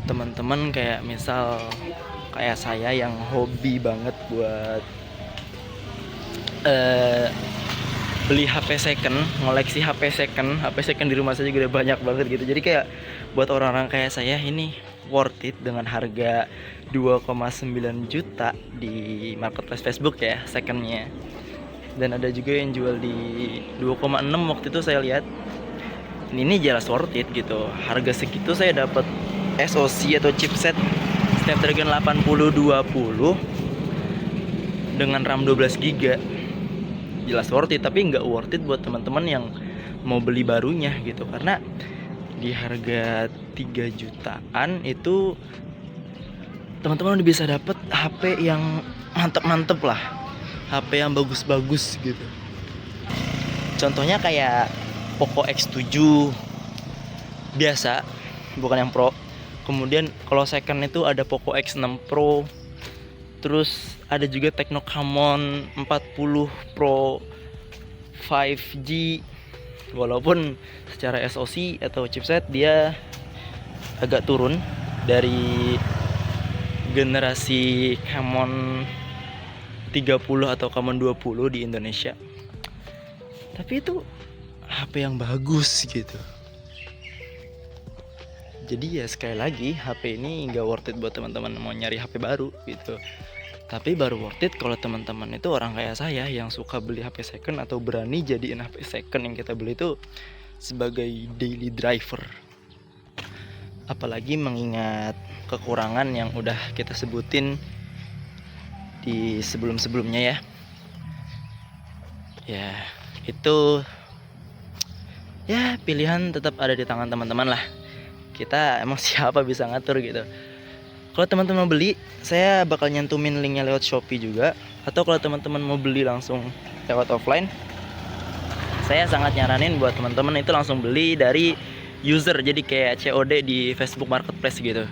teman-teman kayak misal kayak saya yang hobi banget buat beli HP second, ngoleksi HP second di rumah saya juga udah banyak banget gitu. Jadi kayak buat orang-orang kayak saya ini worth it dengan harga 2,9 juta di marketplace Facebook ya secondnya. Dan ada juga yang jual di 2,6 waktu itu saya lihat. Ini jelas worth it gitu. Harga segitu saya dapat SoC atau chipset Snapdragon 8020 dengan RAM 12GB. Jelas worth it, tapi nggak worth it buat teman-teman yang mau beli barunya gitu. Karena di harga 3 jutaan itu teman-teman udah bisa dapet HP yang mantep-mantep lah, HP yang bagus-bagus gitu. Contohnya kayak Poco X7 biasa, bukan yang Pro. Kemudian kalau second itu ada Poco X6 Pro. Terus ada juga Tecno Camon 40 Pro 5G. Walaupun secara SoC atau chipset dia agak turun dari generasi Camon 30 atau Camon 20 di Indonesia. Tapi itu HP yang bagus gitu. Jadi ya sekali lagi HP ini nggak worth it buat teman-teman mau nyari HP baru gitu. Tapi baru worth it kalau teman-teman itu orang kayak saya yang suka beli HP second atau berani jadiin HP second yang kita beli itu sebagai daily driver. Apalagi mengingat kekurangan yang udah kita sebutin di sebelum-sebelumnya ya. Ya, itu ya pilihan tetap ada di tangan teman-teman lah. Kita emang siapa bisa ngatur gitu. Kalau teman-teman mau beli, saya bakal nyantumin linknya lewat Shopee juga. Atau kalau teman-teman mau beli langsung lewat offline, saya sangat nyaranin buat teman-teman itu langsung beli dari user, jadi kayak COD di Facebook Marketplace gitu.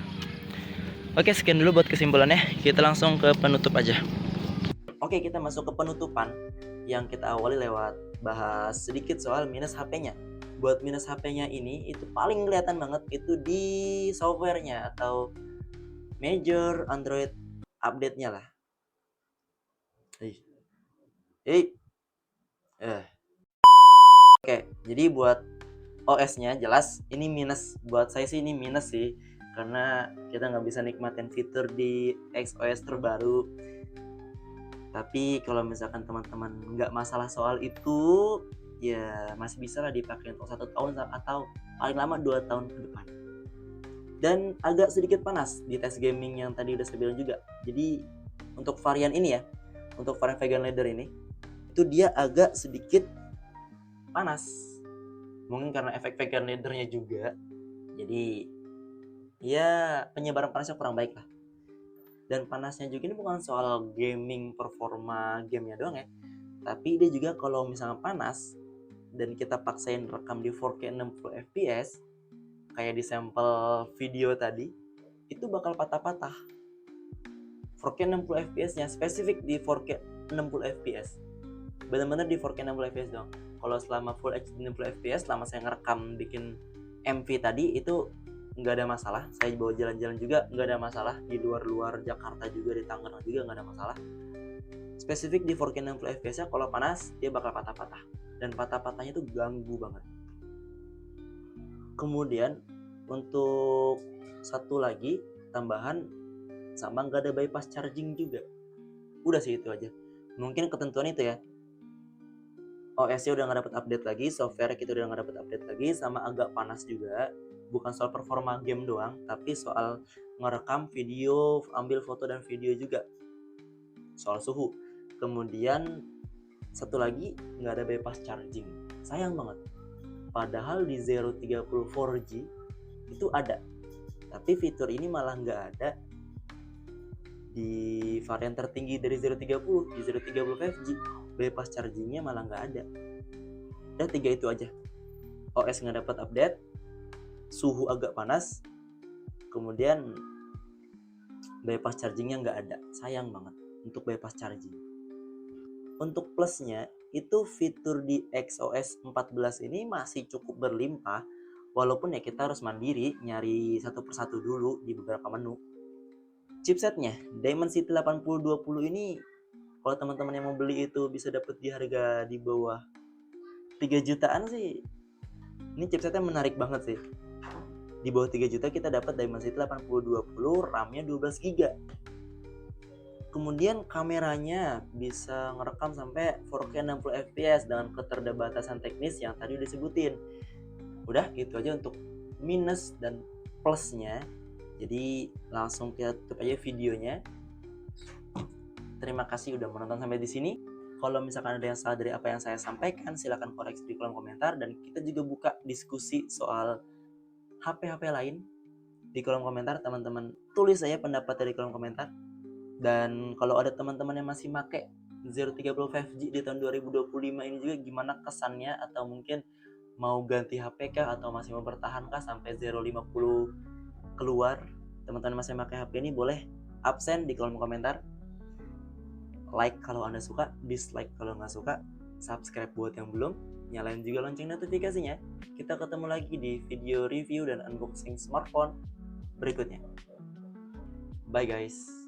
Oke, sekian dulu buat kesimpulannya. Kita langsung ke penutup aja. Oke, kita masuk ke penutupan yang kita awali lewat bahas sedikit soal minus HP-nya. Buat minus HP-nya ini itu paling kelihatan banget itu di software-nya atau major Android update-nya lah. Oke, jadi buat OS-nya jelas ini minus. Buat saya sih ini minus sih, karena kita nggak bisa nikmatin fitur di XOS terbaru. Tapi kalau misalkan teman-teman nggak masalah soal itu, ya masih bisa lah dipakai untuk 1 tahun atau paling lama 2 tahun ke depan. Dan agak sedikit panas di tes gaming yang tadi udah saya bilang juga. Jadi untuk varian ini ya, untuk varian vegan leather ini, itu dia agak sedikit panas. Mungkin karena efek vegan leathernya juga. Jadi ya penyebaran panasnya kurang baik lah. Dan panasnya juga ini bukan soal gaming performa gamenya doang ya, tapi dia juga kalau misalnya panas dan kita paksain rekam di 4K 60 fps kayak di sampel video tadi, itu bakal patah-patah. 4K 60 fps nya spesifik di 4K 60 fps, benar-benar di 4K 60 fps dong. Kalau selama Full HD 60 fps selama saya ngerekam bikin MV tadi itu nggak ada masalah. Saya bawa jalan-jalan juga nggak ada masalah, di luar Jakarta juga, di Tangerang juga nggak ada masalah. Spesifik di 4K 60 fps nya kalau panas dia bakal patah-patah, dan patah-patahnya itu ganggu banget. Kemudian untuk satu lagi tambahan, sama nggak ada bypass charging juga. Udah sih itu aja. Mungkin ketentuan itu ya, OS-nya udah nggak dapat update lagi, software kita udah nggak dapat update lagi, sama agak panas juga. Bukan soal performa game doang, tapi soal ngerekam video, ambil foto dan video juga, soal suhu. Kemudian satu lagi, nggak ada bypass charging. Sayang banget. Padahal di Zero 30 4G itu ada, tapi fitur ini malah nggak ada di varian tertinggi dari Zero 30, di Zero 30 5G. Bypass chargingnya malah nggak ada. Udah 3 itu aja. OS nggak dapat update, suhu agak panas, kemudian bypass chargingnya nggak ada. Sayang banget untuk bypass charging. Untuk plusnya itu fitur di XOS 14 ini masih cukup berlimpah, walaupun ya kita harus mandiri nyari satu persatu dulu di beberapa menu. Chipsetnya Dimensity 8020 ini kalau teman-teman yang mau beli itu bisa dapat di harga di bawah 3 jutaan sih. Ini chipsetnya menarik banget sih. Di bawah 3 juta kita dapat Dimensity 8020, RAM-nya 12 GB. Kemudian kameranya bisa ngerekam sampai 4K 60 fps dengan keterbatasan teknis yang tadi udah disebutin. Udah gitu aja untuk minus dan plusnya. Jadi langsung kita tutup aja videonya. Terima kasih udah menonton sampai di sini. Kalau misalkan ada yang salah dari apa yang saya sampaikan, silahkan koreksi di kolom komentar. Dan kita juga buka diskusi soal HP-HP lain di kolom komentar. Teman-teman tulis aja pendapat dari kolom komentar. Dan kalau ada teman-teman yang masih make Zero 30 5G di tahun 2025 ini juga gimana kesannya, atau mungkin mau ganti HP kah, atau masih mau bertahan kah sampai Zero 50 keluar. Teman-teman masih pakai HP ini boleh absen di kolom komentar. Like kalau Anda suka, dislike kalau nggak suka, subscribe buat yang belum, nyalain juga lonceng notifikasinya. Kita ketemu lagi di video review dan unboxing smartphone berikutnya. Bye guys.